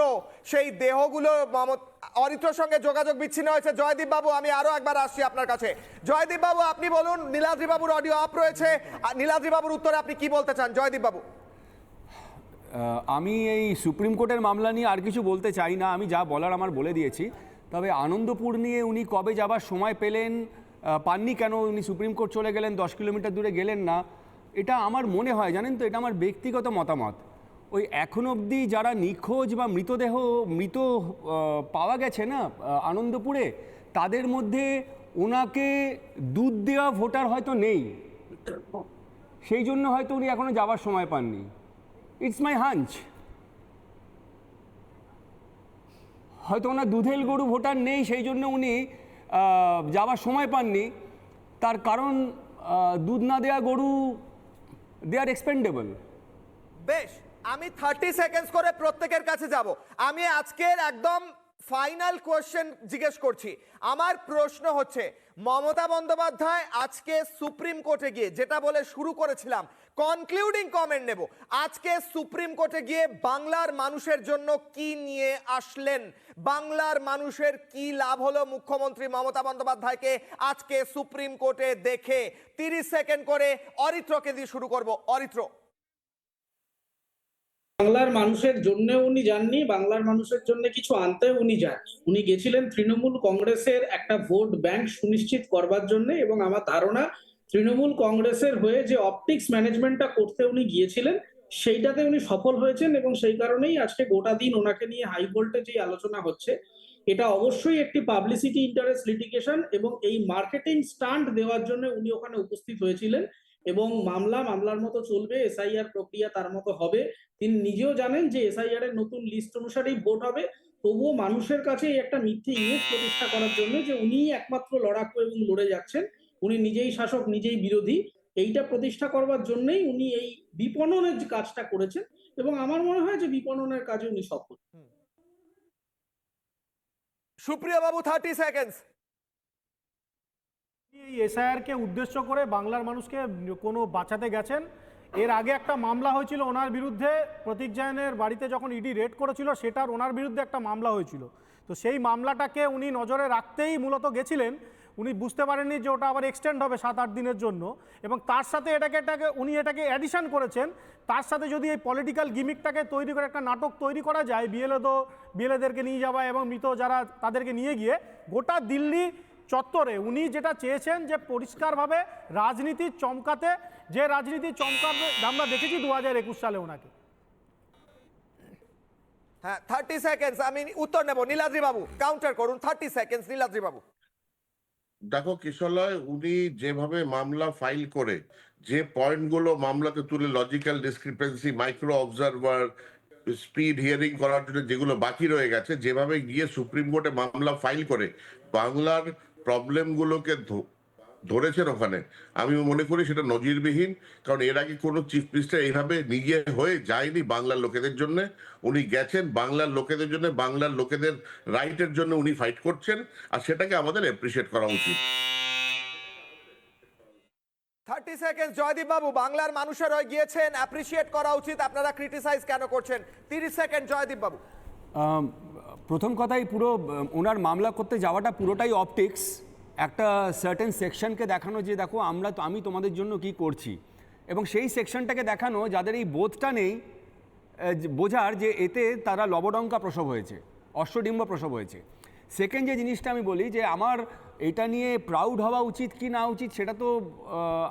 সেই দেহগুলো অরিত্রর সঙ্গে যোগাযোগ বিচ্ছিন্ন হয়েছে। জয়দীপ বাবু, আমি আরো একবার আসছি আপনার কাছে। জয়দীপ বাবু, আপনি বলুন, নীলাদ্রি বাবুর অডিও আপ রয়েছে, নীলাদ্রি বাবুর উত্তরে আপনি কি বলতে চান? জয়দীপ বাবু। আমি এই সুপ্রিম কোর্টের মামলা নিয়ে আর কিছু বলতে চাই না, আমি যা বলার আমার বলে দিয়েছি। তবে আনন্দপুর নিয়ে উনি কবে যাবার সময় পেলেন, পাননি কেন, উনি সুপ্রিম কোর্ট চলে গেলেন, 10 কিলোমিটার দূরে গেলেন না, এটা আমার মনে হয়, জানেন তো, এটা আমার ব্যক্তিগত মতামত। ওই এখন অবধি যারা নিখোঁজ বা মৃত পাওয়া গেছে না আনন্দপুরে, তাদের মধ্যে ওনাকে দুধ দেওয়া ভোটার হয়তো নেই, সেই জন্য হয়তো উনি এখনো যাবার সময় পাননি। It's my hunch. হয়তো ওনার দুধেল গরু ভোটার নেই, সেই জন্য উনি যাবার সময় পাননি। তার কারণ দুধ না দেওয়া গরু, দে আর এক্সপেন্ডেবল। বেশ, আমি 30 সেকেন্ডস করে প্রত্যেকের কাছে যাব। আমি আজকের একদম ফাইনাল কোয়েশ্চেন জিজ্ঞেস করছি। আমার প্রশ্ন হচ্ছে, মমতা বন্দ্যোপাধ্যায় আজকে সুপ্রিম কোর্টে গিয়ে যেটা বলে শুরু করেছিলাম, কনক্লুডিং কমেন্ট নেব, আজকে সুপ্রিম কোর্টে গিয়ে বাংলার মানুষের জন্য কি নিয়ে আসলেন? বাংলার মানুষের কি লাভ হলো মুখ্যমন্ত্রী মমতা বন্দ্যোপাধ্যায়কে আজকে সুপ্রিম কোর্টে দেখে? 30 সেকেন্ড করে অরিত্রকে দিয়ে শুরু করব। অরিত্র। বাংলার মানুষের জন্য উনি যাননি, বাংলার মানুষের জন্য কিছু আনতে উনি যাননি। উনি গেছিলেন তৃণমূল কংগ্রেসের একটা ভোট ব্যাংক সুনিশ্চিত করবার জন্য, এবং আমার ধারণা তৃণমূল কংগ্রেসের হয়ে যে অপটিক্স ম্যানেজমেন্টটা করতে উনি গিয়েছিলেন সেইটাতে উনি সফল হয়েছেন, এবং সেই কারণেই আজকে গোটা দিন ওনাকে নিয়ে হাই ভোল্টেজ এই আলোচনা হচ্ছে। এটা অবশ্যই একটি পাবলিসিটি ইন্টারেস্ট লিটিগেশন, এবং এই মার্কেটিং স্টান্ট দেওয়ার জন্য উনি ওখানে উপস্থিত হয়েছিলেন। এবং মামলার মতো চলবে, এসআইআর প্রক্রিয়া তার মতো হবে। তিনি নিজেও জানেন যে এসআইআর এর নতুন লিস্ট অনুসারেই ভোট হবে, তবুও মানুষের কাছে এই একটা মিথ্যে ইমেজ প্রতিষ্ঠা করার জন্য যে উনিই একমাত্র লড়াকু এবং লড়ে যাচ্ছেন, উনি নিজেই শাসক নিজেই বিরোধী, এইটা প্রতিষ্ঠা করবার জন্যই উনি এই বিপণনের যে কাজটা করেছেন, এবং আমার মনে হয় যে বিপণনের কাজে উনি সফল। সুপ্রিয়া বাবু 30 সেকেন্ডস। এই এসআইআরকে উদ্দেশ্য করে বাংলার মানুষকে কোনো বাঁচাতে গেছেন? এর আগে একটা মামলা হয়েছিল ওনার বিরুদ্ধে, প্রতীক জায়নের বাড়িতে যখন ইডি রেড করেছিল সেটার ওনার বিরুদ্ধে একটা মামলা হয়েছিল। তো সেই মামলাটাকে উনি নজরে রাখতেই মূলত গেছিলেন। উনি বুঝতে পারেননি যে ওটা আবার এক্সটেন্ড হবে 7-8 দিনের জন্য, এবং তার সাথে উনি এটাকে অ্যাডিশন করেছেন। তার সাথে যদি এই পলিটিক্যাল গিমিকটাকে তৈরি করে একটা নাটক তৈরি করা যায়, বিএলএদেরকে নিয়ে যাওয়া এবং মৃত যারা তাদেরকে নিয়ে গিয়ে গোটা দিল্লি চত্বরে উনি যেটা চেয়েছেন যে পরিষ্কারভাবে রাজনীতি চমকাতে, যে রাজনীতি চমকাবে আমরা দেখেছি 2021 সালে ওনাকে। হ্যাঁ 30 সেকেন্ডস, আমি উত্তর নেব। নীলাদ্রি বাবু কাউন্টার করুন। 30 সেকেন্ডস নীলাদ্রি বাবু। দেখো কিশলয়, উনি যেভাবে মামলা ফাইল করে যে পয়েন্টগুলো মামলাতে তুলে, logical discrepancy, micro observer, speed hearing করার জন্য যেগুলো বাকি রয়ে গেছে, যেভাবে গিয়ে সুপ্রিম কোর্টে মামলা ফাইল করে বাংলার প্রবলেমগুলোকে ধরেছেন ওখানে, আমি মনে করি সেটা নজিরবিহীন। কারণ এর আগে কোনো চিফ মিনিস্টার এইভাবে নিজে হয়ে যায়নি বাংলার লোকেদের জন্য। উনি গেছেন বাংলার লোকেদের জন্য, বাংলার লোকেদের রাইটের জন্য উনি ফাইট করছেন, আর সেটাকে আমাদের অ্যাপ্রিসিয়েট করা উচিত। 30 সেকেন্ডস জয়দীপ বাবু, বাংলার মানুষের হয়ে গিয়েছেন, অ্যাপ্রিসিয়েট করা উচিত, আপনারা ক্রিটিসাইজ কেন করছেন? 30 সেকেন্ড জয়দীপ বাবু। প্রথম কথাই, পুরো ওনার মামলা করতে যাওয়াটা পুরোটাই অপটিক্স, একটা সার্টেন সেকশনকে দেখানো যে দেখো আমি তোমাদের জন্য কি করছি, এবং সেই সেকশনটাকে দেখানো যাদের এই বোধটা নেই বোঝার যে এতে তারা লবডঙ্কা প্রসব হয়েছে, অশ্বডিম্ব প্রসব হয়েছে। সেকেন্ড যে জিনিসটা আমি বলি যে আমার এটা নিয়ে প্রাউড হওয়া উচিত কি না উচিত সেটা তো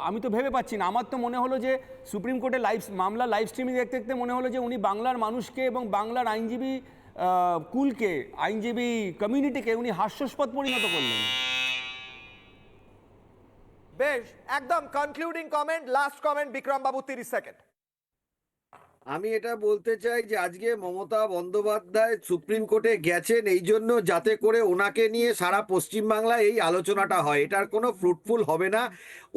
আমি তো ভেবে পাচ্ছি না। আমার তো মনে হলো যে সুপ্রিম কোর্টে মামলা লাইভ স্ট্রিমিং দেখতে দেখতে মনে হলো যে উনি বাংলার মানুষকে এবং বাংলার আইনজীবী কুলকে, আইনজীবী কমিউনিটিকে উনি হাস্যাস্পদ পরিণত করলেন। বেশ, একদম concluding comment, last comment Vikram বাবু 30 সেকেন্ড। আমি এটা বলতে চাই যে আজকে মমতা বন্দ্যোপাধ্যায় সুপ্রিম কোর্টে গেছেন এই জন্য যাতে করে ওনাকে নিয়ে সারা পশ্চিমবাংলায় এই আলোচনাটা হয়। এটার কোনো ফ্রুটফুল হবে না।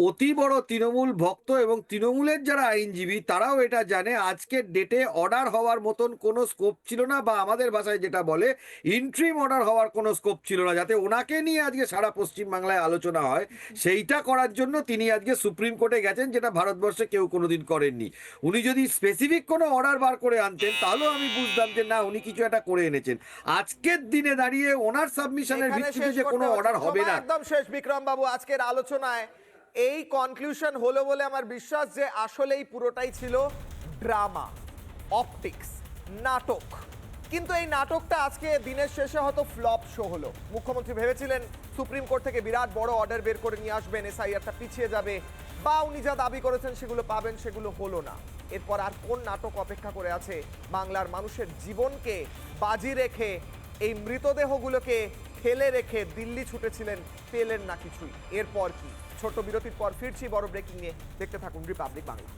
অতি বড় তৃণমূল ভক্ত এবং তৃণমূলের যারা আইনজীবী তারাও এটা জানে আজকের ডেটে অর্ডার হওয়ার মতন কোনো স্কোপ ছিল না, বা আমাদের ভাষায় যেটা বলে ইন্ট্রিম অর্ডার হওয়ার কোনো স্কোপ ছিল না, যাতে ওনাকে নিয়ে আজকে সারা পশ্চিমবাংলায় আলোচনা হয়। সেইটা করার জন্য তিনি আজকে সুপ্রিম কোর্টে গেছেন, যেটা ভারতবর্ষে কেউ কোনোদিন করেননি। উনি যদি স্পেসিফিক কোনো অর্ডার বার করে আনতেন তাহলেও আমি বুঝতাম যে না, উনি কিছু একটা করে এনেছেন। আজকের দিনে দাঁড়িয়ে ওনার সাবমিশনের ভিত্তিতে যে কোনো অর্ডার হবে না। একদম শেষ বিক্রম বাবু, আজকের আলোচনায় এই কনক্লুশন হলো বলে আমার বিশ্বাস যে আসলেই পুরোটাই ছিল ড্রামা, অপটিক্স, নাটক। কিন্তু এই নাটকটা আজকে দিনের শেষে হয়তো ফ্লপ শো হলো। মুখ্যমন্ত্রী ভেবেছিলেন সুপ্রিম কোর্ট থেকে বিরাট বড় অর্ডার বের করে নিয়ে আসবেন, এসআইআরটা পিছিয়ে যাবে, বা উনি যা দাবি করেছেন সেগুলো পাবেন, সেগুলো হলো না। এরপর আর কোন নাটক অপেক্ষা করে আছে? বাংলার মানুষের জীবনকে বাজি রেখে, এই মৃতদেহগুলোকে ফেলে রেখে দিল্লি ছুটেছিলেন, পেলেন না কিছুই। এরপর কি? ছোট বিরতির পর ফিরছি বড় ব্রেকিং নিয়ে, দেখতে থাকুন Republic Bangla.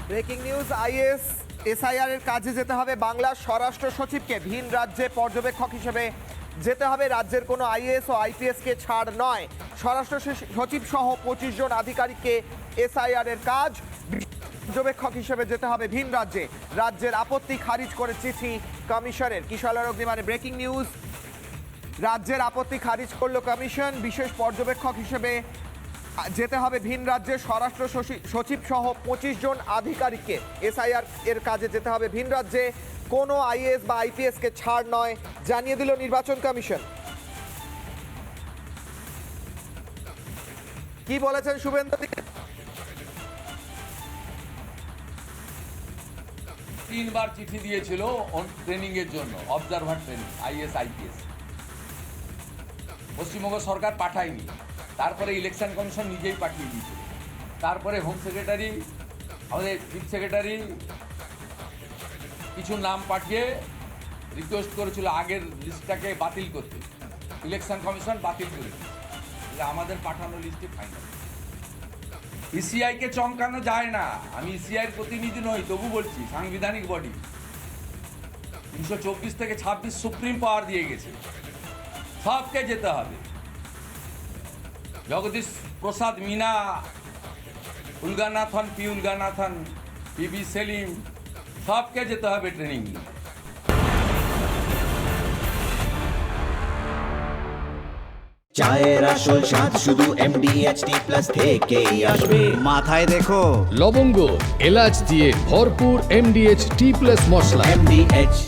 Breaking news, is SIR এর কাজে যেতে হবে বাংলার স্বরাষ্ট্র সচিবকে, ভিন রাজ্যে পর্যবেক্ষক হিসেবে যেতে হবে। রাজ্যের কোনো আইএএস ও আইপিএস কে ছাড় নয়। স্বরাষ্ট্র সচিব সহ 25 জন আধিকারিককে এসআইআর এর কাজ, পর্যবেক্ষক হিসেবে যেতে হবে ভিন রাজ্যে। রাজ্যের আপত্তি খারিজ করে চিঠি কমিশনের। কিশোর অগ্নিমানে ব্রেকিং নিউজ, রাজ্যের আপত্তি খারিজ করলো কমিশন। বিশেষ পর্যবেক্ষক হিসেবে যেতে হবে ভিন রাজ্যে। স্বরাষ্ট্র সচিব সহ 25 জন আধিকারিককে এসআইআর এর কাজে যেতে হবে ভিন রাজ্যে। কোনো আইএএস বা আইপিএস কে ছাড় নয়, জানিয়ে দিল নির্বাচন কমিশন। কি বলেছেন শুভেন্দু? 3বার চিঠি দিয়েছিল ট্রেনিং এর জন্য, observer training, IAS IPS। Paschimbanga সরকার পাঠায়নি, তারপরে ইলেকশন কমিশন নিজেই পাঠিয়ে দিয়েছিল। তারপরে হোম সেক্রেটারি, আমাদের চিফ সেক্রেটারি কিছু নাম পাঠিয়ে রিকোয়েস্ট করেছিল আগের লিস্টটাকে বাতিল করতে, ইলেকশন কমিশন বাতিল করে আমাদের পাঠানো লিস্টে ফাইনাল। ইসিআইকে চমকানো যায় না, আমি ইসিআইয়ের প্রতিনিধি নই, তবু বলছি সাংবিধানিক বডি 324 থেকে 26 সুপ্রিম পাওয়ার দিয়ে গেছে, সবকে যেতে হবে। জগদীশ প্রসাদ মিনা, উলগানাথন, পি উলগানাথন, PB সেলিম, সবকে যেতে হবে ট্রেনিং। চায়ের আসল স্বাদ শুধু MDHT+ থেকেই আসবে। মাথায় দেখো লবঙ্গ এলাচ দিয়ে ভরপুর MDH T+ মশলা। MDH